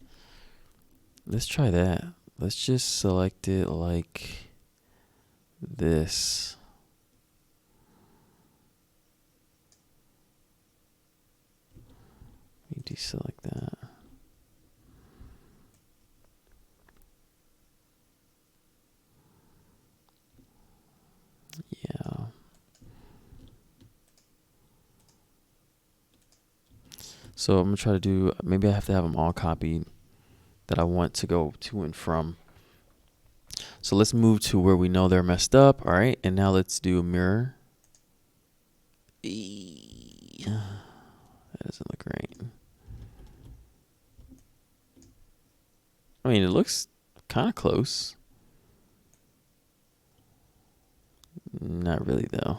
Let's try that. Let's just select it like this. We deselect that. Yeah. So I'm going to try to do, maybe I have to have them all copied that I want to go to and from. So let's move to where we know they're messed up. All right. And now let's do a mirror. That doesn't look right. I mean, it looks kind of close. Not really, though.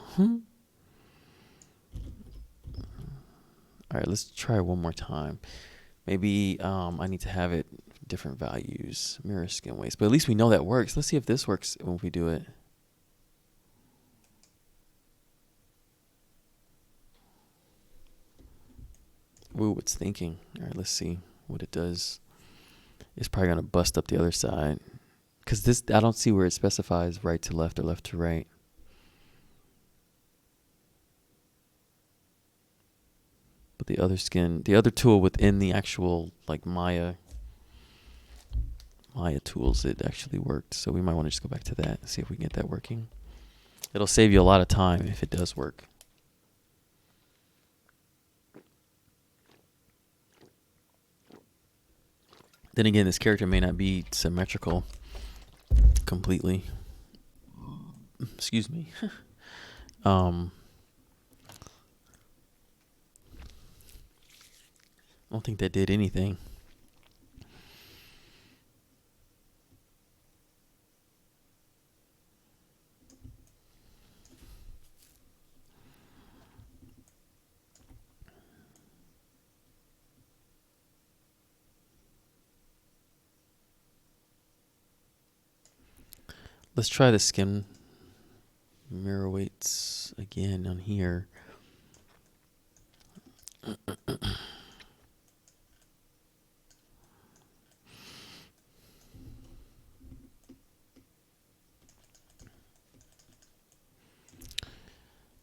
All right, let's try one more time. Maybe I need to have it different values, mirror skin weights. But at least we know that works. Let's see if this works when we do it. Ooh, it's thinking. All right, let's see what it does. It's probably going to bust up the other side. Because this, I don't see where it specifies right to left or left to right. But the other skin, the other tool within the actual like Maya tools, it actually worked. So we might want to just go back to that and see if we can get that working. It'll save you a lot of time if it does work. Then again, this character may not be symmetrical completely. Excuse me. I don't think that did anything. Let's try the skin mirror weights again on here.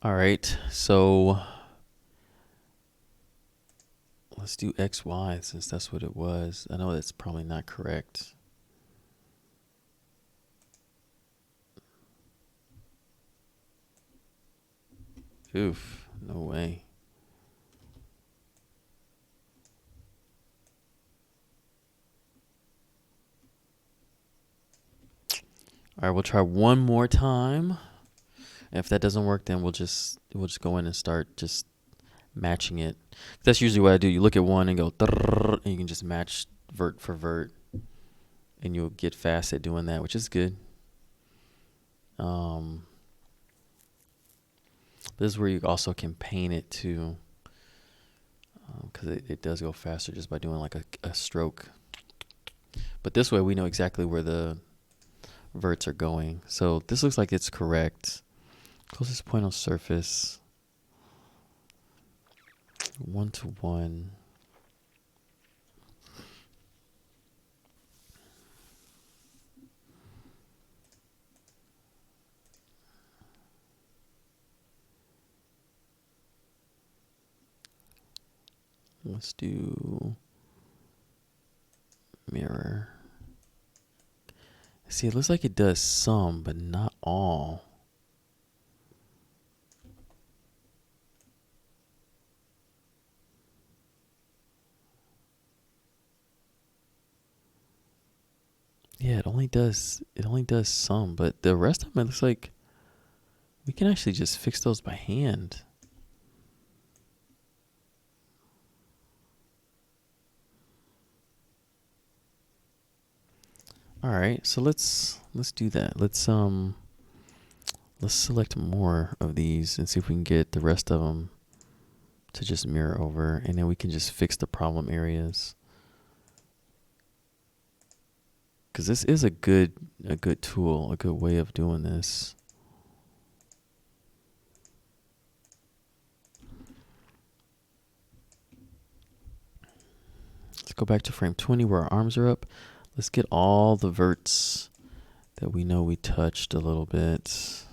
All right, so let's do XY since that's what it was. I know that's probably not correct. Oof, no way. All right, we'll try one more time. If that doesn't work, then we'll just go in and start just matching it. That's usually what I do. You look at one and go, and you can just match vert for vert, and you'll get fast at doing that, which is good. This is where you also can paint it too, because it does go faster just by doing like a stroke. But this way we know exactly where the verts are going. So this looks like it's correct. Closest point on surface. 1 to 1. Let's do mirror. See, it looks like it does some, but not all. Yeah, it only does some, but the rest of them, it looks like we can actually just fix those by hand. All right, so let's do that. Let's select more of these and see if we can get the rest of them to just mirror over, and then we can just fix the problem areas. Because this is a good tool, a good way of doing this. Let's go back to frame 20 where our arms are up. Let's get all the verts that we know we touched a little bit.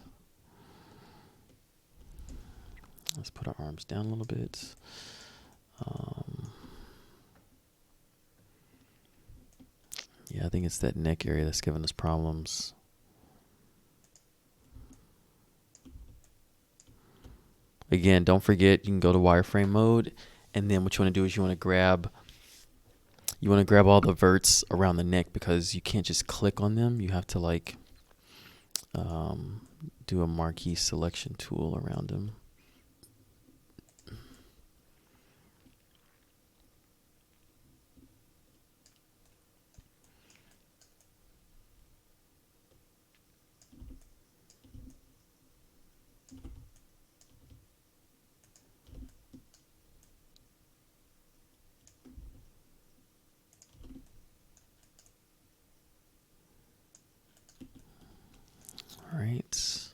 Let's put our arms down a little bit. Yeah, I think it's that neck area that's giving us problems. Again, don't forget, you can go to wireframe mode, and then what you want to do is you want to grab all the verts around the neck, because you can't just click on them. You have to like do a marquee selection tool around them. All right.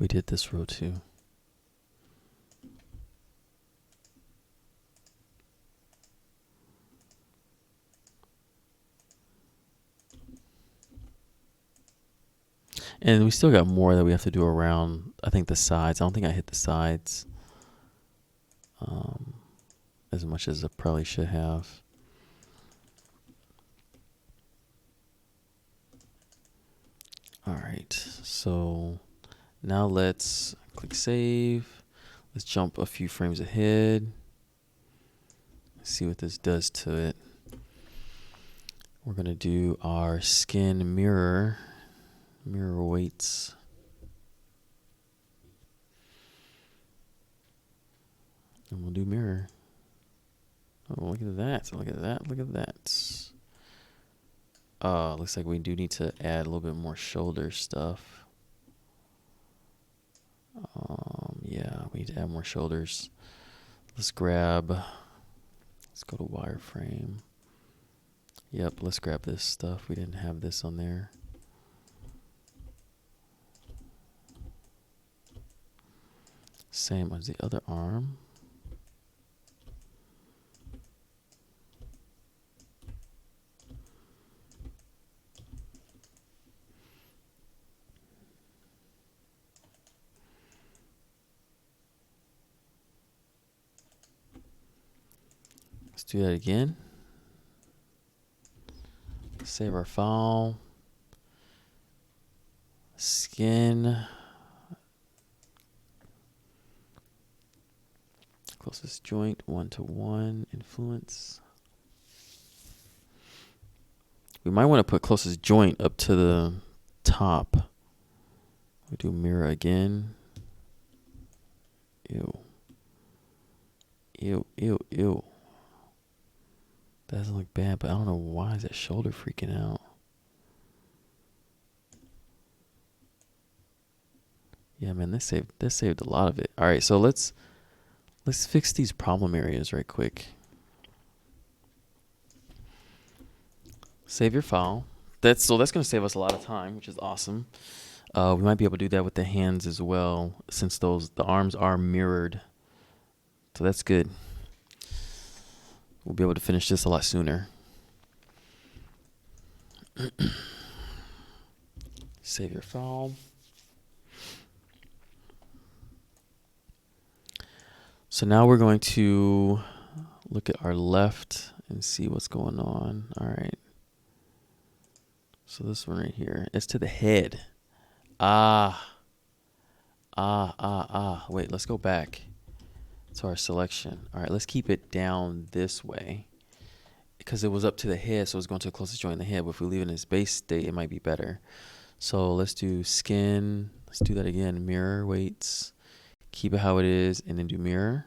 We did this row too. And we still got more that we have to do around, I think, the sides. I don't think I hit the sides as much as I probably should have. All right, so now let's click save. Let's jump a few frames ahead. See what this does to it. We're gonna do our skin mirror weights. And we'll do mirror. Oh, look at that, look at that, look at that. Looks like we do need to add a little bit more shoulder stuff. Yeah, we need to add more shoulders. Let's go to wireframe. Yep, let's grab this stuff. We didn't have this on there. Same as the other arm. Let's do that again. Save our file. Skin. Closest joint, 1 to 1. Influence. We might want to put closest joint up to the top. We do mirror again. Ew. Ew, ew, ew. That doesn't look bad, but I don't know why is that shoulder freaking out. Yeah, man, this saved a lot of it. All right, so let's fix these problem areas right quick. Save your file. That's going to save us a lot of time, which is awesome. We might be able to do that with the hands as well, since the arms are mirrored. So that's good. We'll be able to finish this a lot sooner. Save your file. So now we're going to look at our left and see what's going on. All right. So this one right here, it's to the head. Wait, let's go back to our selection. All right, let's keep it down this way because it was up to the head, so it's going to the closest joint in the head. But if we leave it in its base state, it might be better. So let's do skin. Let's do that again. Mirror weights. Keep it how it is, and then do mirror.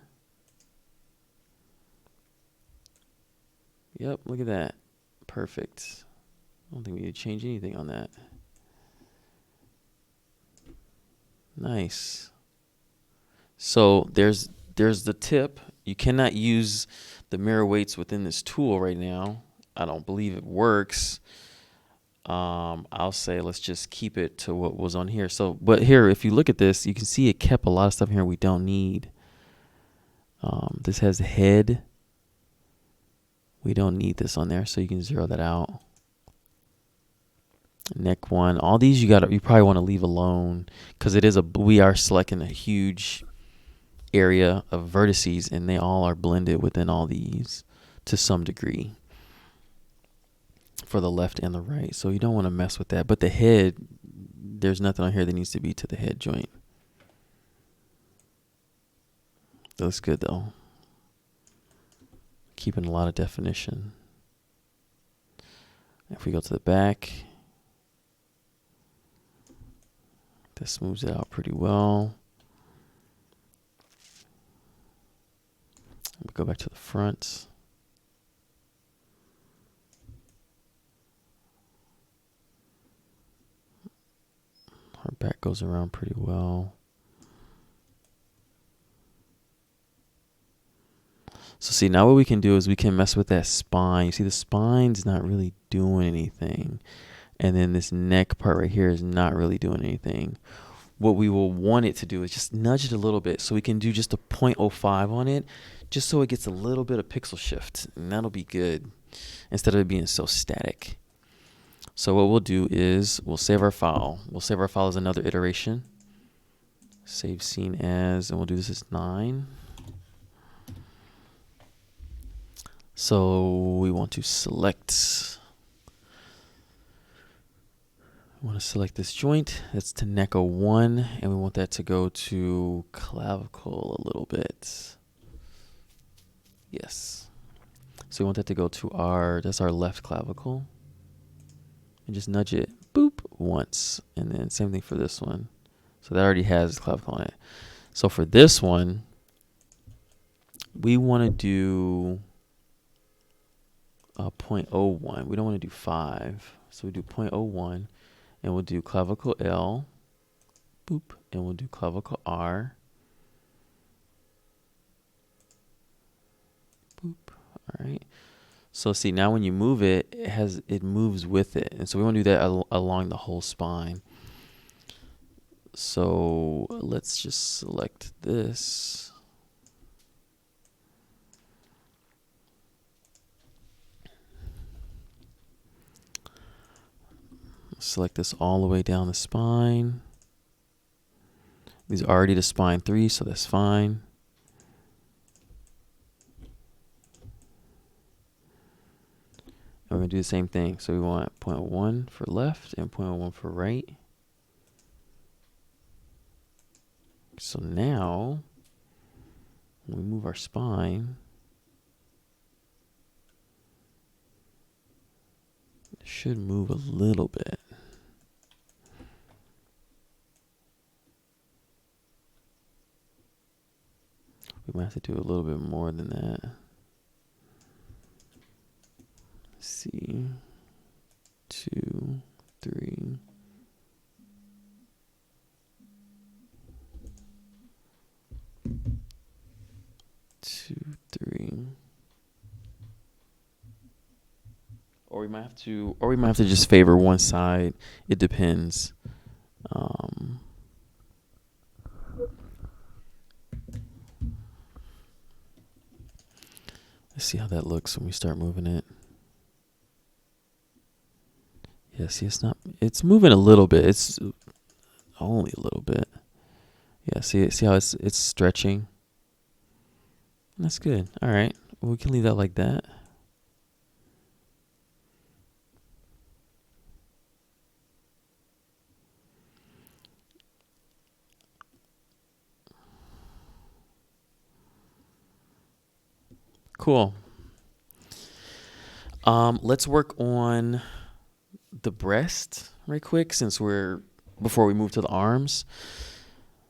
Yep, look at that. Perfect. I don't think we need to change anything on that. Nice. So there's the tip. You cannot use the mirror weights within this tool right now. I don't believe it works. I'll say let's just keep it to what was on here. So, but here, if you look at this, you can see it kept a lot of stuff here we don't need. This has a head. We don't need this on there, so you can zero that out. Neck one, all these you probably want to leave alone because we are selecting a huge area of vertices and they all are blended within all these to some degree for the left and the right. So you don't want to mess with that. But the head, there's nothing on here that needs to be to the head joint. That looks good though. Keeping a lot of definition. If we go to the back, this smooths it out pretty well. We go back to the front. Our back goes around pretty well. So see, now what we can do is we can mess with that spine. You see the spine's not really doing anything. And then this neck part right here is not really doing anything. What we will want it to do is just nudge it a little bit. So we can do just a 0.05 on it, just so it gets a little bit of pixel shift. And that'll be good instead of it being so static. So what we'll do is we'll save our file. We'll save our file as another iteration. Save scene as, and we'll do this as 9. So we want to select. We want to select this joint. That's to neck 1, and we want that to go to clavicle a little bit. Yes. So we want that to go to that's our left clavicle. And just nudge it, boop, once. And then same thing for this one. So that already has clavicle on it. So for this one, we want to do 0.01. We don't want to do 5. So we do 0.01. And we'll do clavicle L, boop, and we'll do clavicle R, boop. All right. So see, now when you move it, it moves with it, and so we want to do that along the whole spine. So let's just select this. Select this all the way down the spine. These are already to spine 3, so that's fine. And we're going to do the same thing. So we want 0.1 for left and 0.1 for right. So now, when we move our spine, it should move a little bit. We might have to do a little bit more than that. Let's see. 2, 3. we might have to just favor one side. It depends. Let's see how that looks when we start moving it. Yeah, see, it's moving a little bit. It's only a little bit. Yeah, see how it's stretching? That's good. All right. We can leave that like that. Cool. Let's work on the breast right quick before we move to the arms.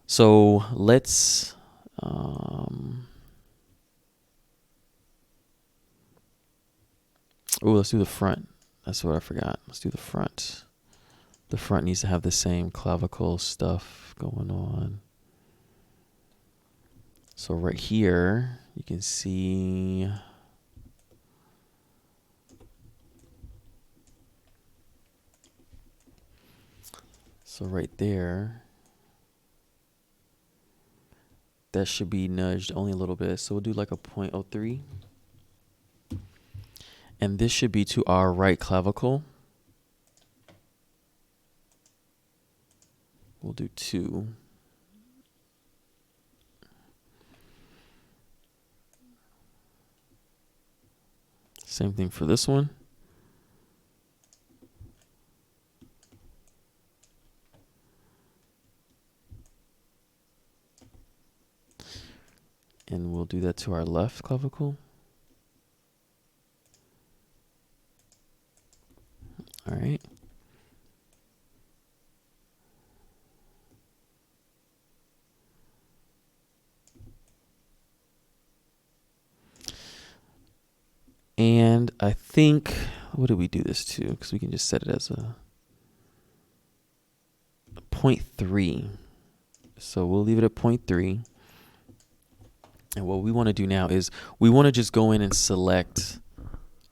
So let's let's do the front. That's what I forgot. Let's do the front. The front needs to have the same clavicle stuff going on. So right here, you can see right there, that should be nudged only a little bit. So we'll do like a 0.03. And this should be to our right clavicle. We'll do 2. Same thing for this one. And we'll do that to our left clavicle. All right. And I think, what did we do this to? Because we can just set it as a 0.3. So we'll leave it at 0.3. And what we want to do now is we want to just go in and select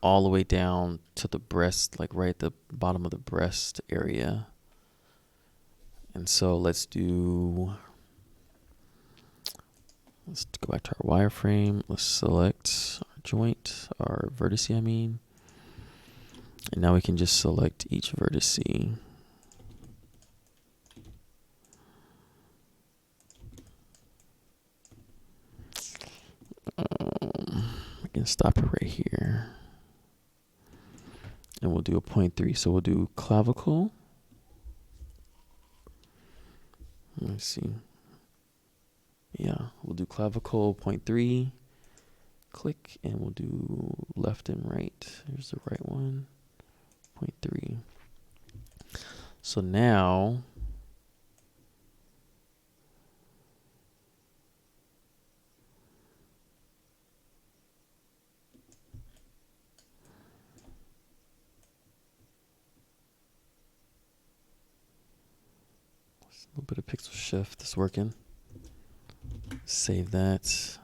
all the way down to the breast, like right at the bottom of the breast area. And so let's go back to our wireframe. Let's select our joint, our vertice, I mean. And now we can just select each vertice. We can stop it right here. And we'll do a 0.3. So we'll do clavicle. Let's see. Yeah, we'll do clavicle 0.3. Click, and we'll do left and right. Here's the right one. 0.3. So now a little bit of pixel shift is working. Save that.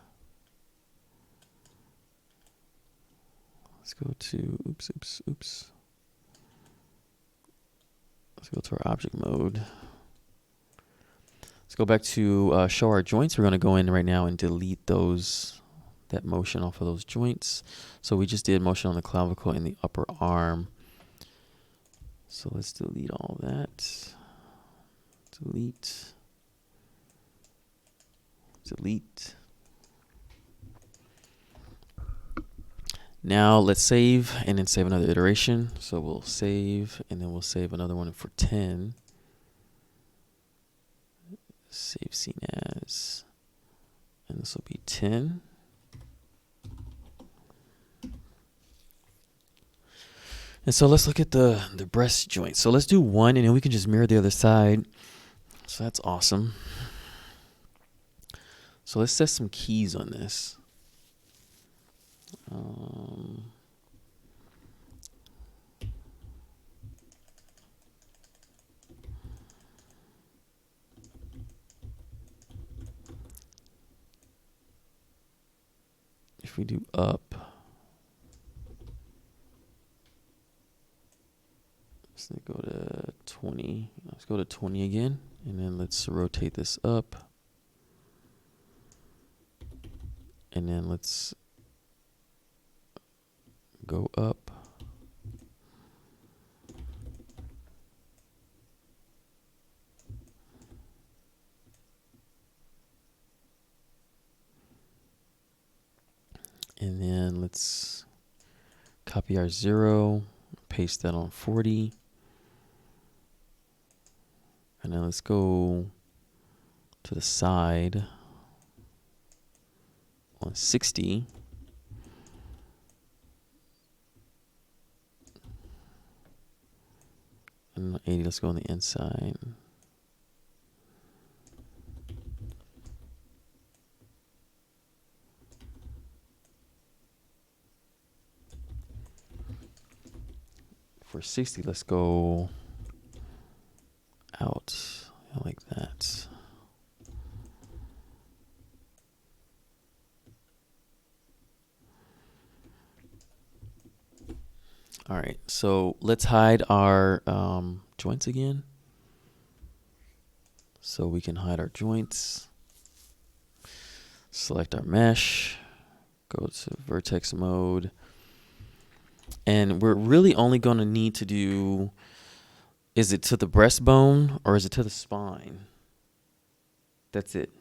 Let's go to, oops. Let's go to our object mode. Let's go back to show our joints. We're going to go in right now and delete that motion off of those joints. So we just did motion on the clavicle and the upper arm. So let's delete all that. Delete. Now let's save and then save another iteration. So we'll save and then we'll save another one for 10. Save scene as, and this will be 10. And so let's look at the breast joint. So let's do 1 and then we can just mirror the other side. So that's awesome. So let's set some keys on this. If we do up, Let's go to 20. Let's go to 20 again. And then let's rotate this up. And then let's go up. And then let's copy our 0, paste that on 40. And then let's go to the side on 60. And 80, let's go on the inside. For 60, let's go out like that. All right, so let's hide our joints again. So we can hide our joints. Select our mesh, go to vertex mode. And we're really only going to need to do, is it to the breastbone or is it to the spine? That's it.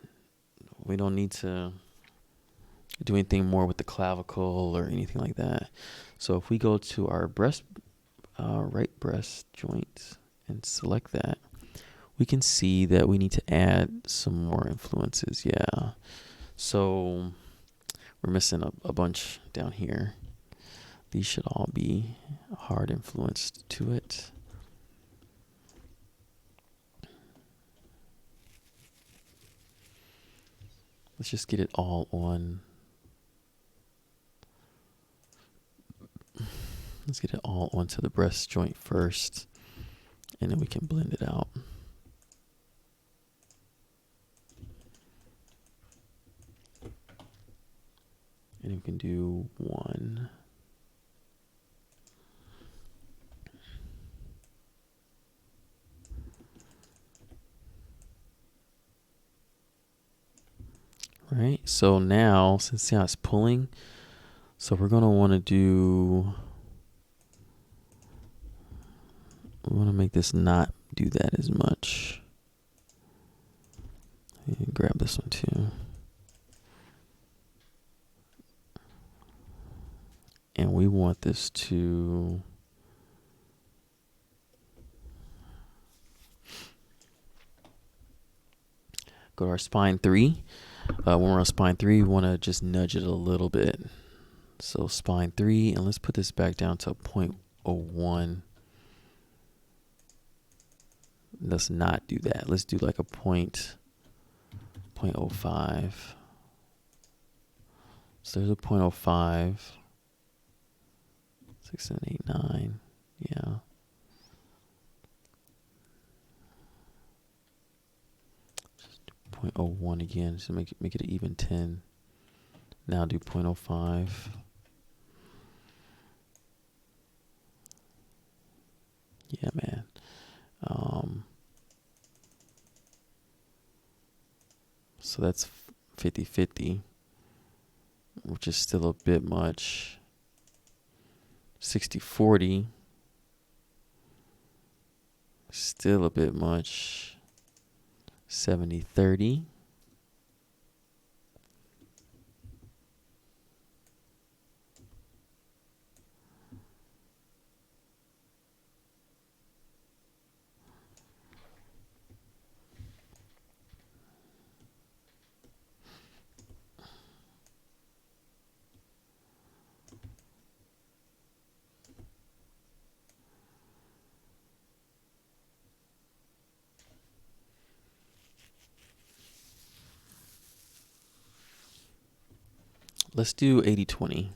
We don't need to do anything more with the clavicle or anything like that. So if we go to our right breast joint and select that, we can see that we need to add some more influences. Yeah. So we're missing a bunch down here. These should all be hard influenced to it. Let's just get it all on. Let's get it all onto the breast joint first, and then we can blend it out. And we can do 1. Right, so now, since it's pulling, so we're gonna wanna we wanna make this not do that as much. And grab this one too. And we want this to go to our spine 3. When we're on spine 3, we want to just nudge it a little bit. So spine 3, and let's put this back down to 0.01. Let's not do that. Let's do like a 0.05. So there's a 0.05. 6 and 8, 9. Yeah. Just do 0.01 again, so make it an even 10. Now do 0.05. Yeah, man. So that's 50-50, which is still a bit much. 60-40, still a bit much. 70-30. Let's do 80-20.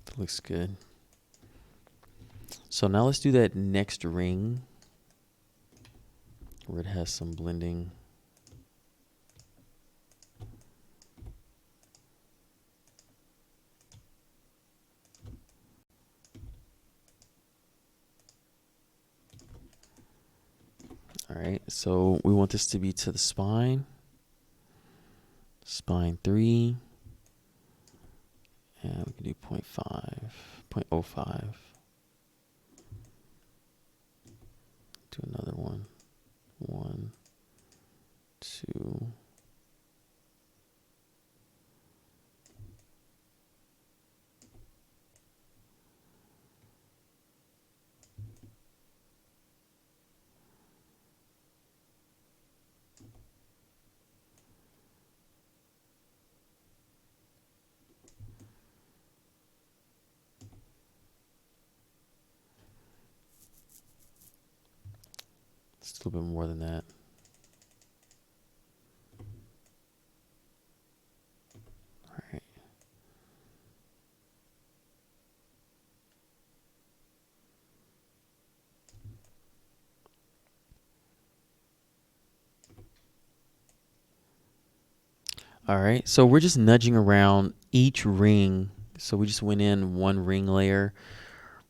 That looks good. So now let's do that next ring. where it has some blending. All right, so we want this to be to the spine. Spine 3. And we can do 0.5, 0.05. Do another one. 1, 2. It's a little bit more than that. All right. All right, so we're just nudging around each ring. So we just went in one ring layer.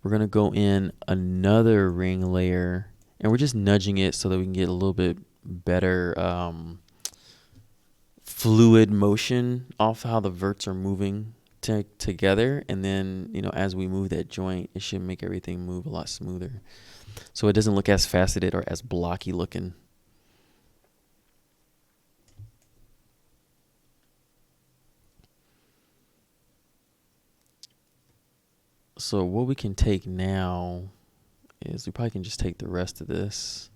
We're going to go in another ring layer, and we're just nudging it so that we can get a little bit better fluid motion off how the verts are moving together. And then, you know, as we move that joint, it should make everything move a lot smoother. So it doesn't look as faceted or as blocky looking. So what we can take now is we probably can just take the rest of this.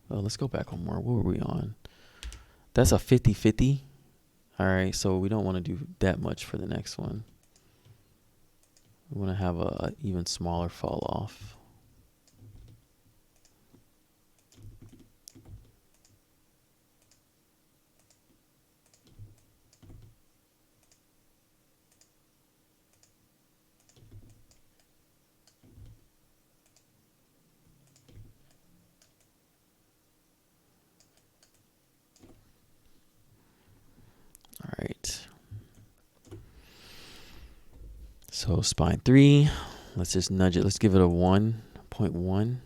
Oh, let's go back one more. What were we on? That's a 50-50. All right, so we don't want to do that much for the next one. We want to have a even smaller fall off. All right. So spine 3, let's just nudge it. Let's give it a 1.1.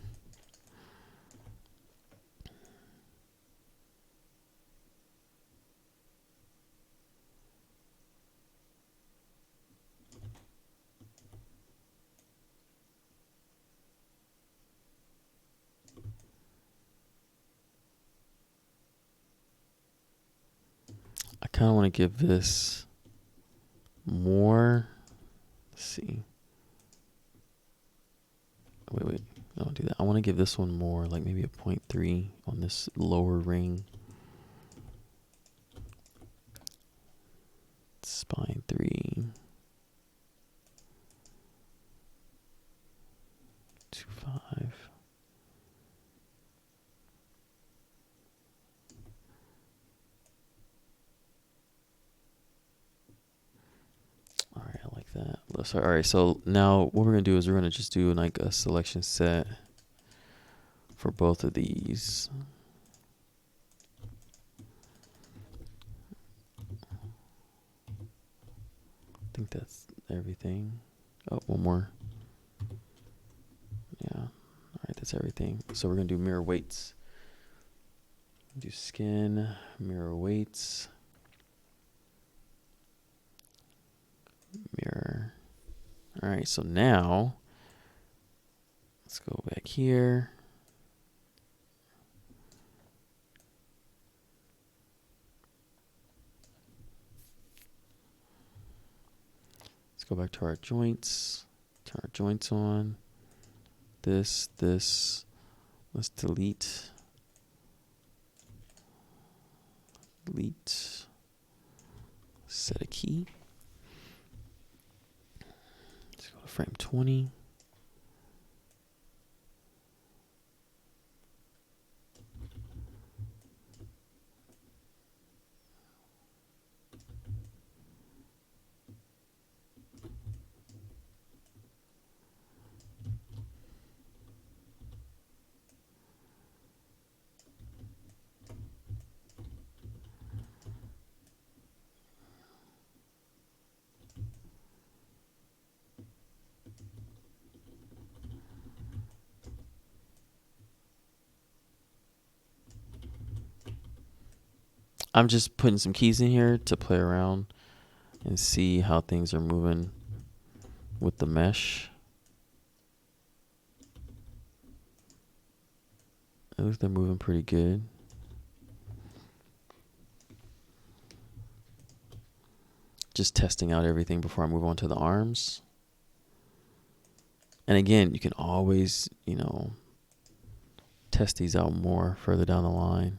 I kind of want to give this more. Let's see. Wait. Don't do that. I want to give this one more, like maybe a 0.3 on this lower ring. Spine 3. 2.5. All right, I like that. All right, so now what we're gonna do is we're gonna just do like a selection set for both of these. I think that's everything. Oh, one more. Yeah. All right, that's everything. So we're gonna do mirror weights. Do skin, mirror weights, mirror. All right, so now let's go back here. Let's go back to our joints. Turn our joints on. This. Let's delete. Set a key. Let's go to frame 20. I'm just putting some keys in here to play around and see how things are moving with the mesh. At least they're moving pretty good. Just testing out everything before I move on to the arms. And again, you can always, you know, test these out more further down the line.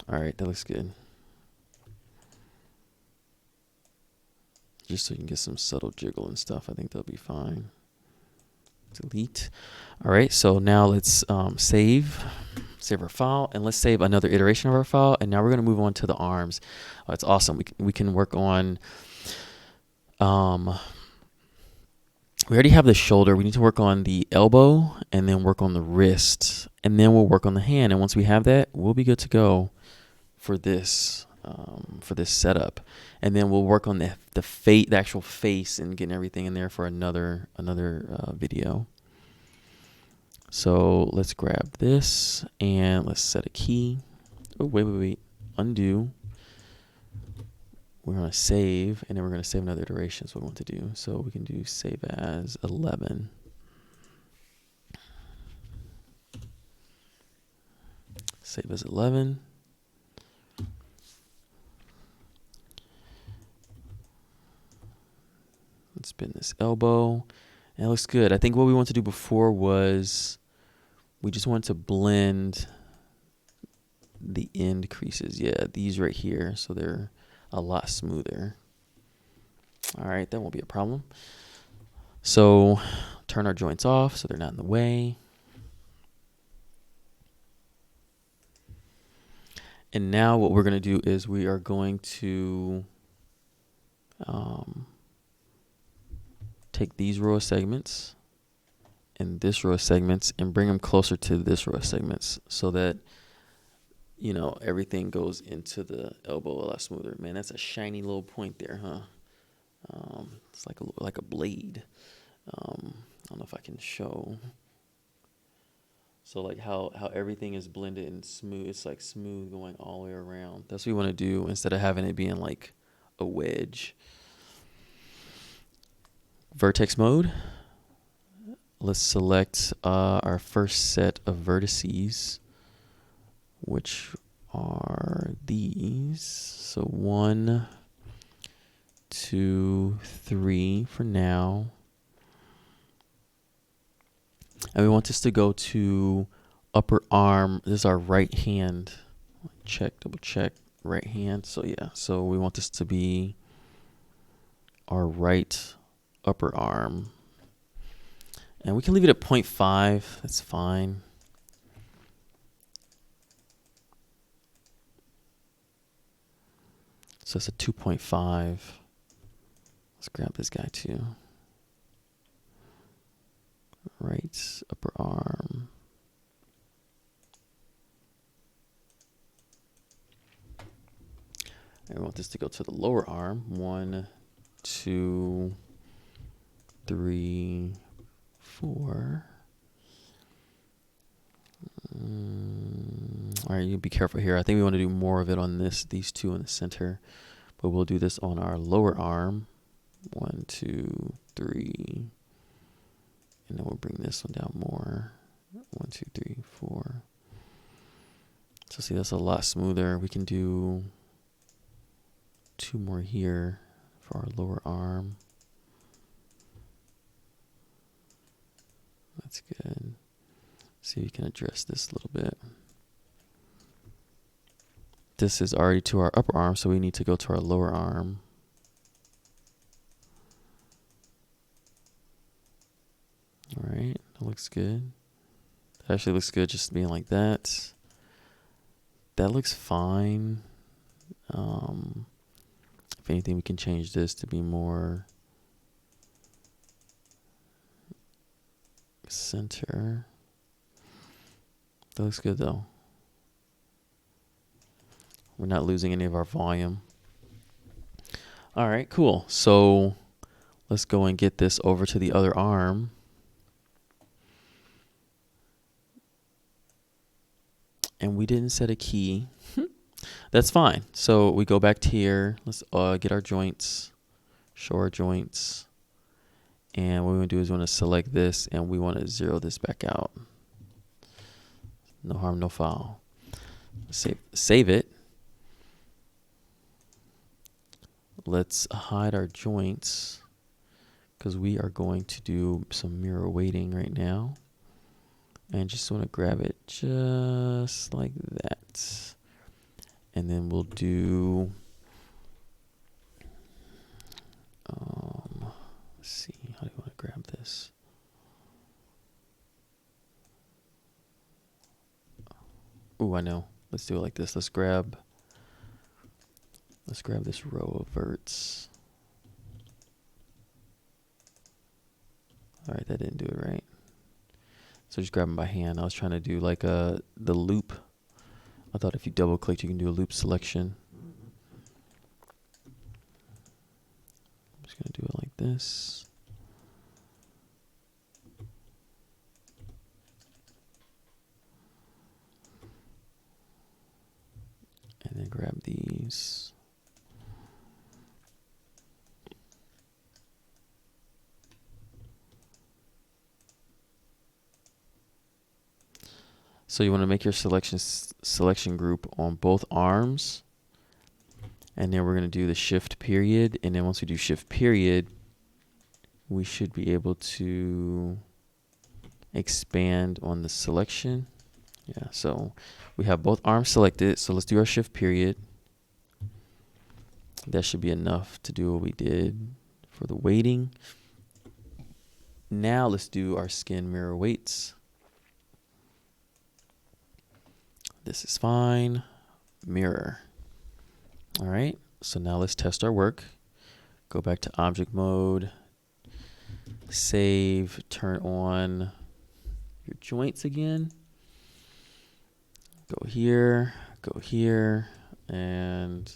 All right, that looks good. Just so you can get some subtle jiggle and stuff, I think that'll be fine. Delete. All right, so now let's save our file, and let's save another iteration of our file. And now we're going to move on to the arms. That's awesome. We can work on. We already have the shoulder. We need to work on the elbow, and then work on the wrist, and then we'll work on the hand. And once we have that, we'll be good to go for this setup. And then we'll work on the actual face, and getting everything in there for another video. So let's grab this and let's set a key. Oh, wait. Undo. We're going to save, and then we're going to save another iteration. That's what we want to do. So we can do save as 11. Save as 11. Let's spin this elbow. And it looks good. I think what we want to do before was we just want to blend the end creases. Yeah, these right here. So they're a lot smoother. All right, that won't be a problem. So turn our joints off so they're not in the way. And now what we're going to do is we are going to take these row of segments and this row of segments and bring them closer to this row of segments so that, you know, everything goes into the elbow a lot smoother. Man, that's a shiny little point there, huh? It's like a blade. I don't know if I can show. So like how everything is blended and smooth. It's like smooth going all the way around. That's what we want to do instead of having it being like a wedge. Vertex mode. Let's select our first set of vertices, which are these. So 1, 2, 3 for now. And we want this to go to upper arm. This is our right hand. Double check, right hand. So yeah, so we want this to be our right upper arm. And we can leave it at 0.5. That's fine. So it's a 2.5. Let's grab this guy too. Right upper arm. And we want this to go to the lower arm. 1, 2, 3, 4. All right, you be careful here. I think we want to do more of it on these two in the center, but we'll do this on our lower arm. 1, 2, 3, and then we'll bring this one down more. 1, 2, 3, 4. So see, that's a lot smoother. We can do 2 more here for our lower arm. That's good. See if we can address this a little bit. This is already to our upper arm, so we need to go to our lower arm. All right, that looks good. That actually looks good just being like that. That looks fine. If anything, we can change this to be more center. That looks good though. We're not losing any of our volume. All right, cool. So let's go and get this over to the other arm. And we didn't set a key. That's fine. So we go back to here. Let's get our joints, show our joints. And what we want to do is we want to select this and we want to zero this back out. No harm, no foul. Save it. Let's hide our joints because we are going to do some mirror weighting right now. And just want to grab it just like that. And then we'll do, let's see, how do you want to grab this? Ooh, I know. Let's do it like this. Let's grab this row of verts. All right, that didn't do it right. So just grab them by hand. I was trying to do like the loop. I thought if you double clicked, you can do a loop selection. I'm just gonna do it like this. And then grab these. So you want to make your selection group on both arms. And then we're going to do the shift period. And then once we do shift period, we should be able to expand on the selection. Yeah, so we have both arms selected. So let's do our shift period. That should be enough to do what we did for the weighting. Now let's do our skin mirror weights. This is fine. Mirror. All right, so now let's test our work. Go back to object mode. Save, turn on your joints again. Go here, and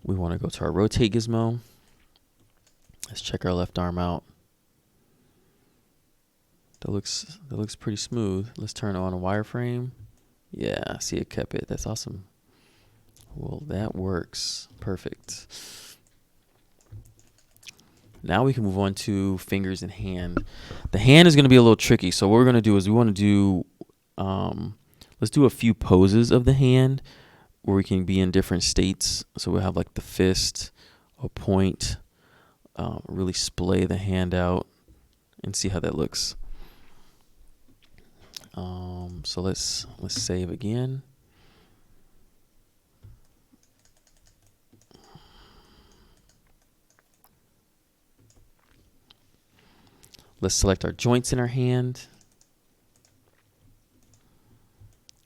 we want to go to our rotate gizmo. Let's check our left arm out. That looks pretty smooth. Let's turn on a wireframe. Yeah, see, it kept it. That's awesome. Well, that works. Perfect. Now we can move on to fingers and hand. The hand is going to be a little tricky. So what we're going to do is we want to do, let's do a few poses of the hand where we can be in different states. So we'll have like the fist, a point, really splay the hand out and see how that looks. So let's save again. Let's select our joints in our hand.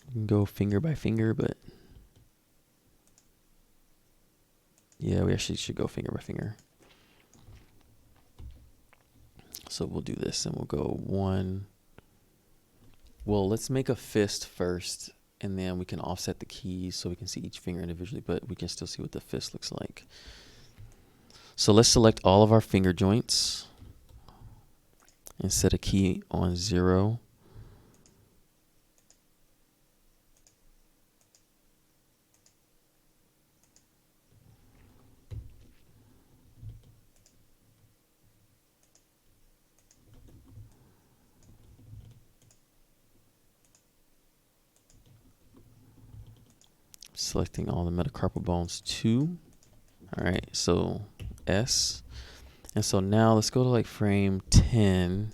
We can go finger by finger, but yeah, we actually should go finger by finger. So we'll do this and we'll go one. Well, let's make a fist first, and then we can offset the keys so we can see each finger individually, but we can still see what the fist looks like. So let's select all of our finger joints and set a key on 0. Selecting all the metacarpal bones 2. All right, so S. And so now let's go to like frame 10,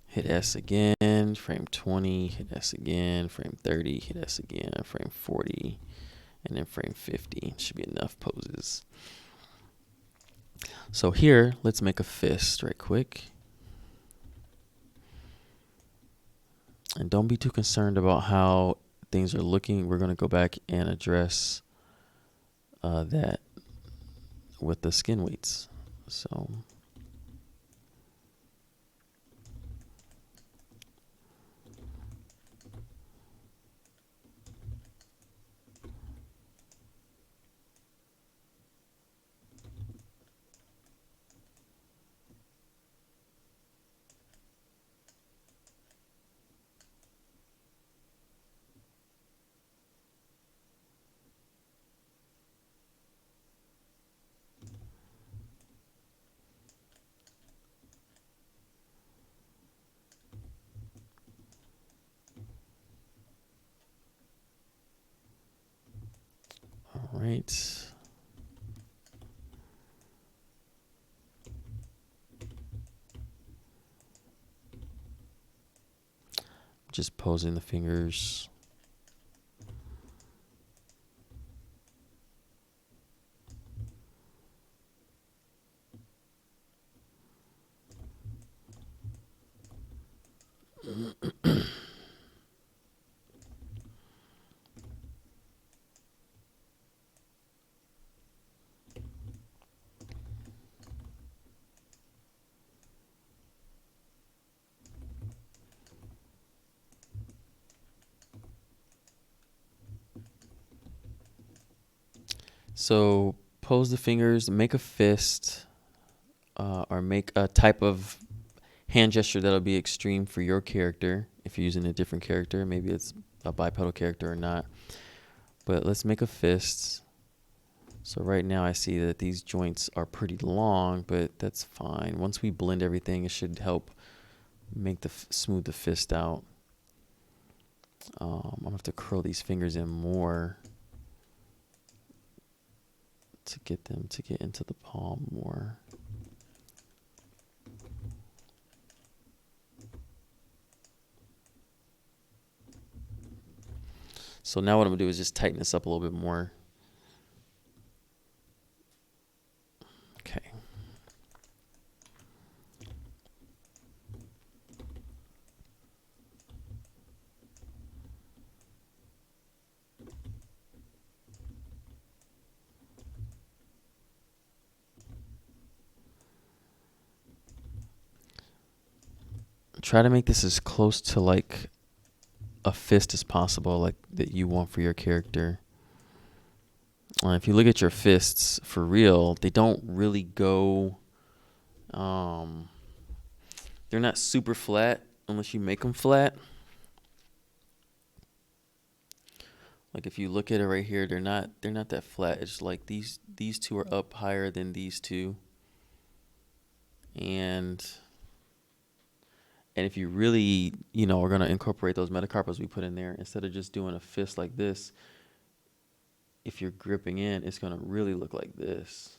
hit S again, frame 20, hit S again, frame 30, hit S again, frame 40, and then frame 50. Should be enough poses. So here, let's make a fist right quick. And don't be too concerned about how things are looking. We're going to go back and address that with the skin weights. So right. Just posing the fingers. So pose the fingers, make a fist, or make a type of hand gesture that'll be extreme for your character. If you're using a different character, maybe it's a bipedal character or not. But let's make a fist. So right now I see that these joints are pretty long, but that's fine. Once we blend everything, it should help make the smooth the fist out. I'm gonna have to curl these fingers in more to get them to get into the palm more. So now what I'm gonna do is just tighten this up a little bit more. Okay. Try to make this as close to like a fist as possible, like that you want for your character. If you look at your fists for real, they don't really go, they're not super flat unless you make them flat. Like if you look at it right here, they're not that flat. It's like these two are up higher than these two. And if you really, are going to incorporate those metacarpals we put in there, instead of just doing a fist like this, if you're gripping in, it's going to really look like this.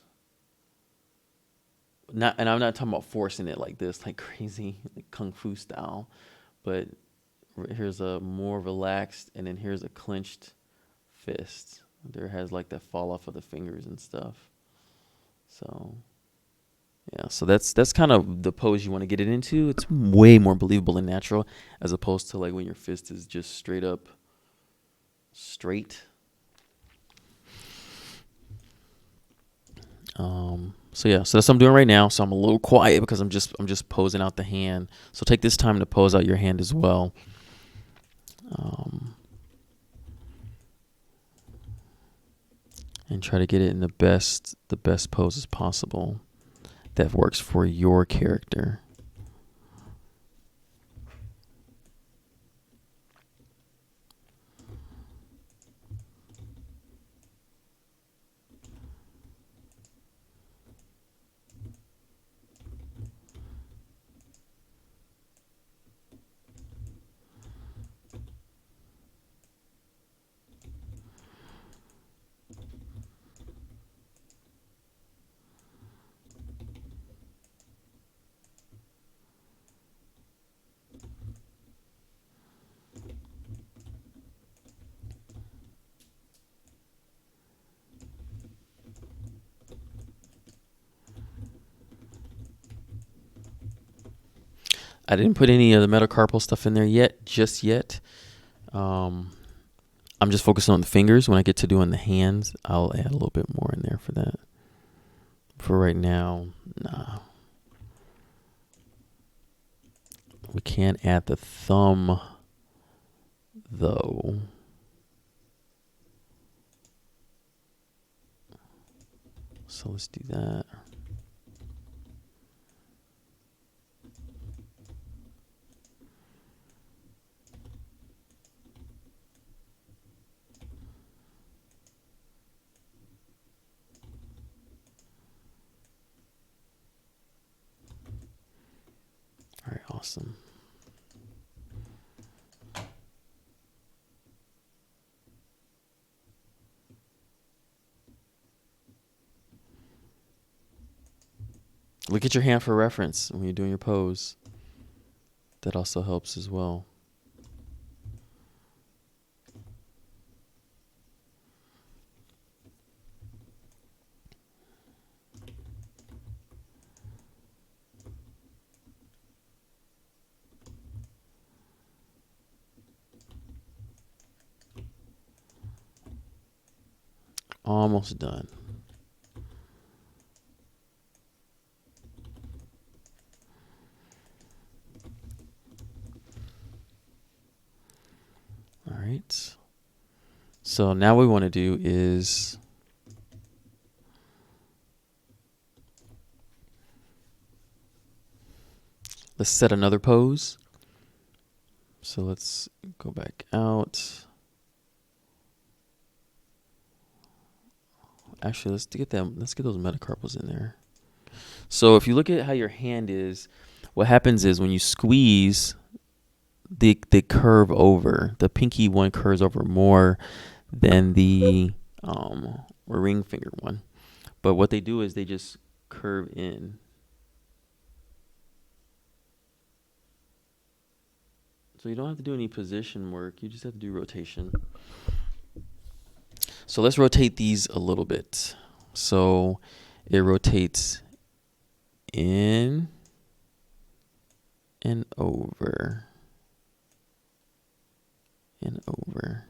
And I'm not talking about forcing it like this, like crazy, like kung fu style, but here's a more relaxed, and then here's a clenched fist. There has like that fall off of the fingers and stuff. So yeah, so that's kind of the pose you want to get it into. It's way more believable and natural, as opposed to like when your fist is just straight up straight. So yeah, so that's what I'm doing right now. So I'm a little quiet because I'm just posing out the hand. So take this time to pose out your hand as well. And try to get it in the best poses possible that works for your character. I didn't put any of the metacarpal stuff in there just yet. I'm just focusing on the fingers. When I get to doing the hands, I'll add a little bit more in there for that. For right now, nah. We can't add the thumb, though. So let's do that. All right, awesome. Look at your hand for reference when you're doing your pose. That also helps as well. Almost done. All right. So now what we want to do is let's set another pose. So let's go back out. Actually, let's get those metacarpals in there. So if you look at how your hand is, what happens is when you squeeze, they curve over. The pinky one curves over more than the ring finger one. But what they do is they just curve in. So you don't have to do any position work. You just have to do rotation. So let's rotate these a little bit. So it rotates in and over and over.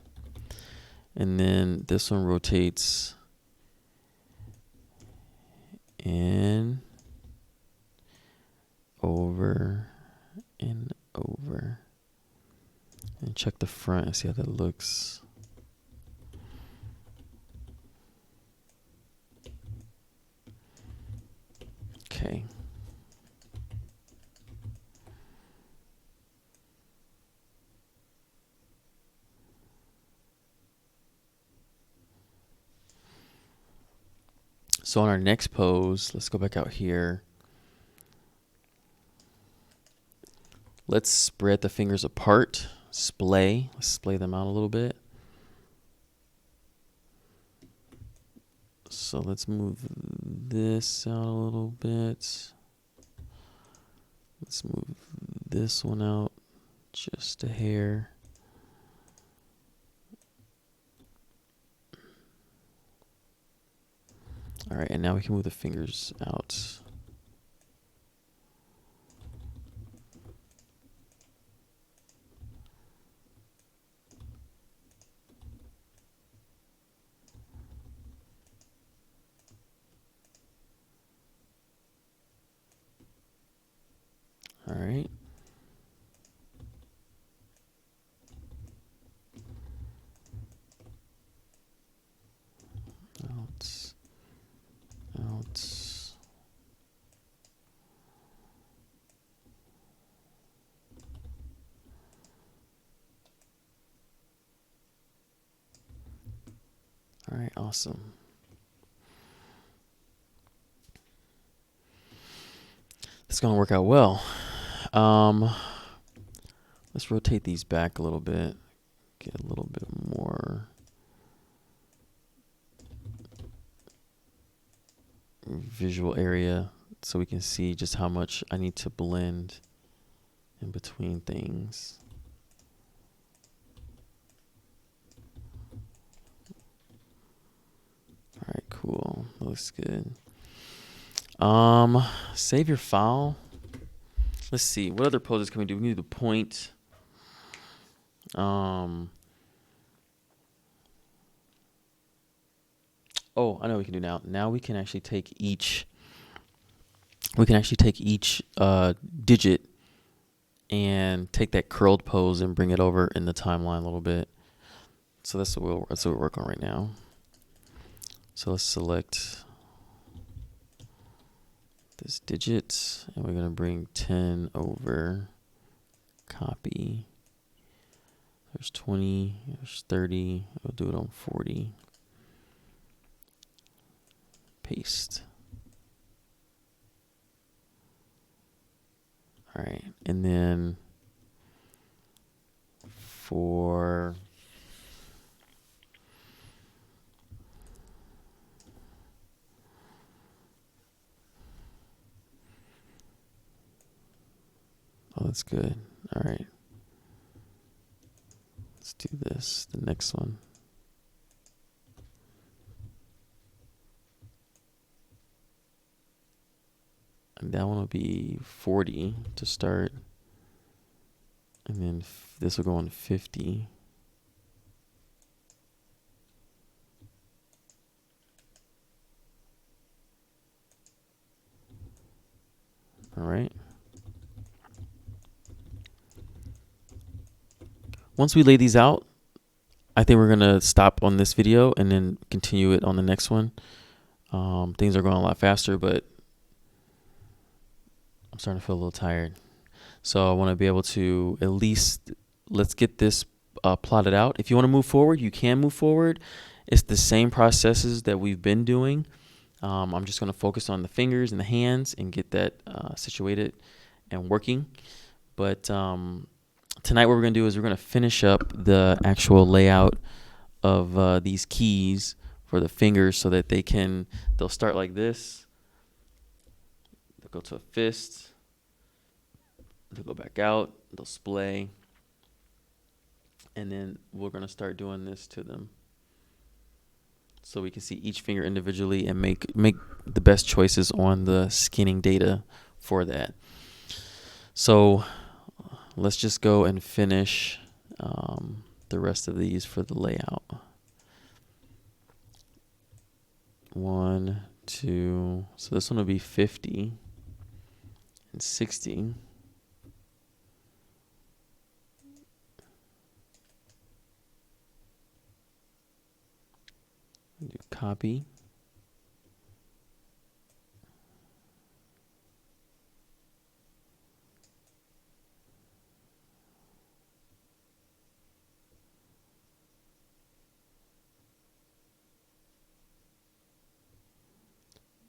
And then this one rotates in, over, and over. And check the front and see how that looks. Okay. So on our next pose, let's go back out here. Let's spread the fingers apart. Splay. Let's splay them out a little bit. So let's move this out a little bit. Let's move this one out just a hair. All right, and now we can move the fingers out. All right. Out. Out. All right, awesome. It's going to work out well. Let's rotate these back a little bit. Get a little bit more visual area so we can see just how much I need to blend in between things. All right, cool. Looks good. Save your file. Let's see. What other poses can we do? We can do the point. Oh, I know what we can do now. Now we can actually take each. Digit and take that curled pose and bring it over in the timeline a little bit. So that's what we're working on right now. So let's select this digit and we're going to bring 10 over, copy. There's 20, there's 30. We'll do it on 40. Paste. All right, and then for Oh, that's good. All right. Let's do this. The next one. And that one will be 40 to start. And then this will go on 50. All right. Once we lay these out, I think we're going to stop on this video and then continue it on the next one. Things are going a lot faster, but I'm starting to feel a little tired. So I want to be able to at least, let's get this plotted out. If you want to move forward, you can move forward. It's the same processes that we've been doing. I'm just going to focus on the fingers and the hands and get that situated and working. But tonight what we're going to do is we're going to finish up the actual layout of these keys for the fingers so that they'll start like this. They'll go to a fist. They'll go back out. They'll splay. And then we're going to start doing this to them, so we can see each finger individually and make the best choices on the skinning data for that. So let's just go and finish the rest of these for the layout. 1, 2. So this one will be 50 and 60. Do copy.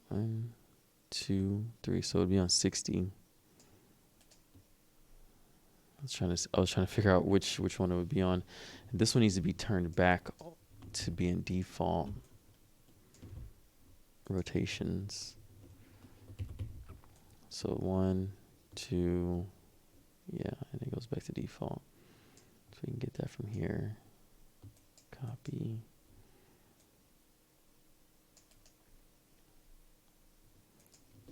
One, 2, 3. So it'd be on 60. I was trying to figure out which one it would be on. And this one needs to be turned back to be in default rotations. So 1, 2, yeah, and it goes back to default. So we can get that from here. Copy.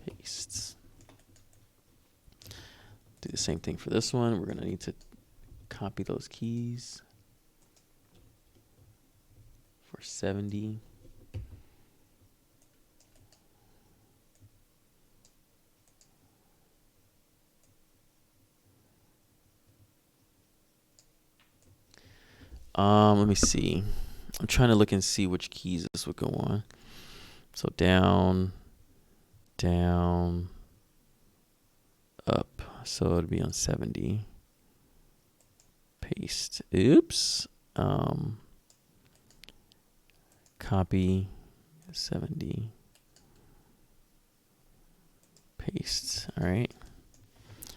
Paste. Do the same thing for this one. We're going to need to copy those keys for 70. Let me see. I'm trying to look and see which keys this would go on. So down, down, up. So it'd be on 70. Paste. Oops. Copy 70. Paste. All right.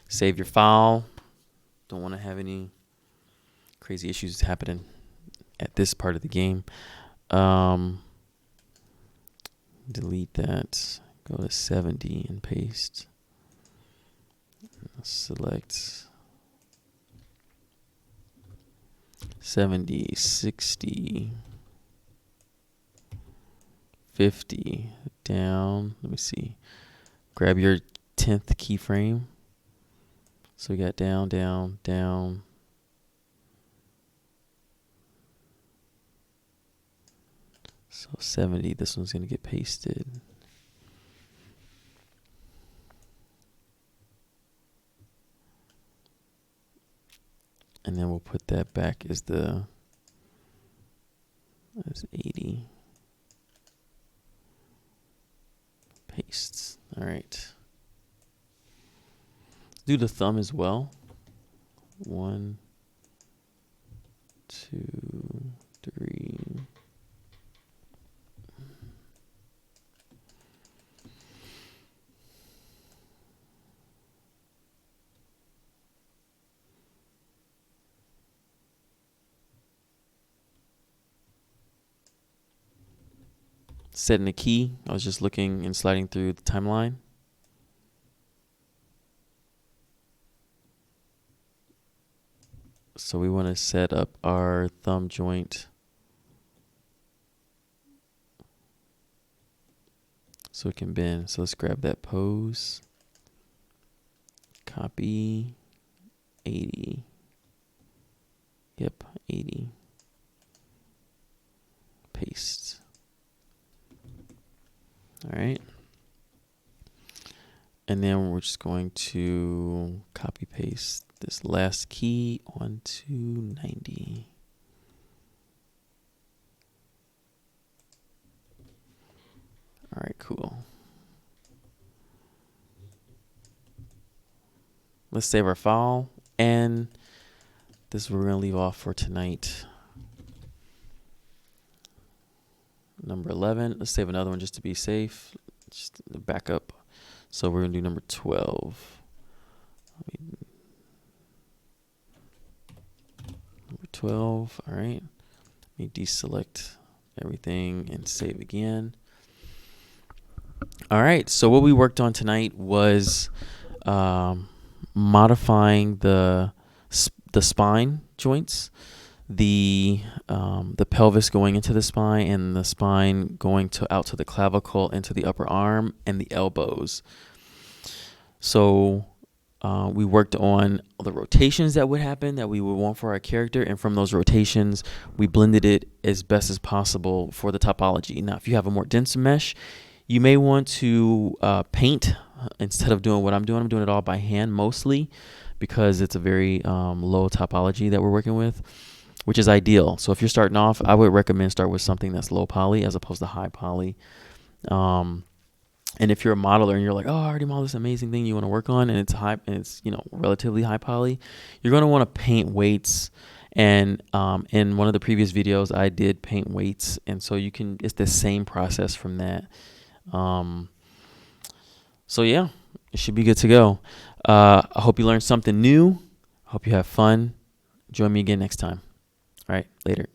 Save your file. Don't want to have any crazy issues happening at this part of the game. Delete that. Go to 70 and paste. Select 70, 60, 50, down. Let me see. Grab your 10th keyframe. So we got down, down, down. So 70, this one's going to get pasted. And then we'll put that back as 80. Pastes. All right. Do the thumb as well. 1, 2, 3. Setting a key. I was just looking and sliding through the timeline. So we want to set up our thumb joint so it can bend. So let's grab that pose. Copy 80. Yep, 80. Paste. All right. And then we're just going to copy paste this last key onto 90. All right, cool. Let's save our file, and this is where we're gonna leave off for tonight. Number 11. Let's save another one just to be safe. Just back up. So we're gonna do number 12. Number 12. All right. Let me deselect everything and save again. All right. So what we worked on tonight was modifying the spine joints, the pelvis going into the spine, and the spine going out to the clavicle, into the upper arm, and the elbows. So we worked on the rotations that would happen that we would want for our character, and from those rotations, we blended it as best as possible for the topology. Now, if you have a more dense mesh, you may want to paint instead of doing what I'm doing. I'm doing it all by hand mostly because it's a very low topology that we're working with, which is ideal. So if you're starting off, I would recommend start with something that's low poly as opposed to high poly. And if you're a modeler and you're like, oh, I already modeled this amazing thing you want to work on, and it's high, and it's relatively high poly, you're going to want to paint weights. And in one of the previous videos, I did paint weights, and so it's the same process from that. So yeah, it should be good to go. I hope you learned something new. I hope you have fun. Join me again next time. All right, later.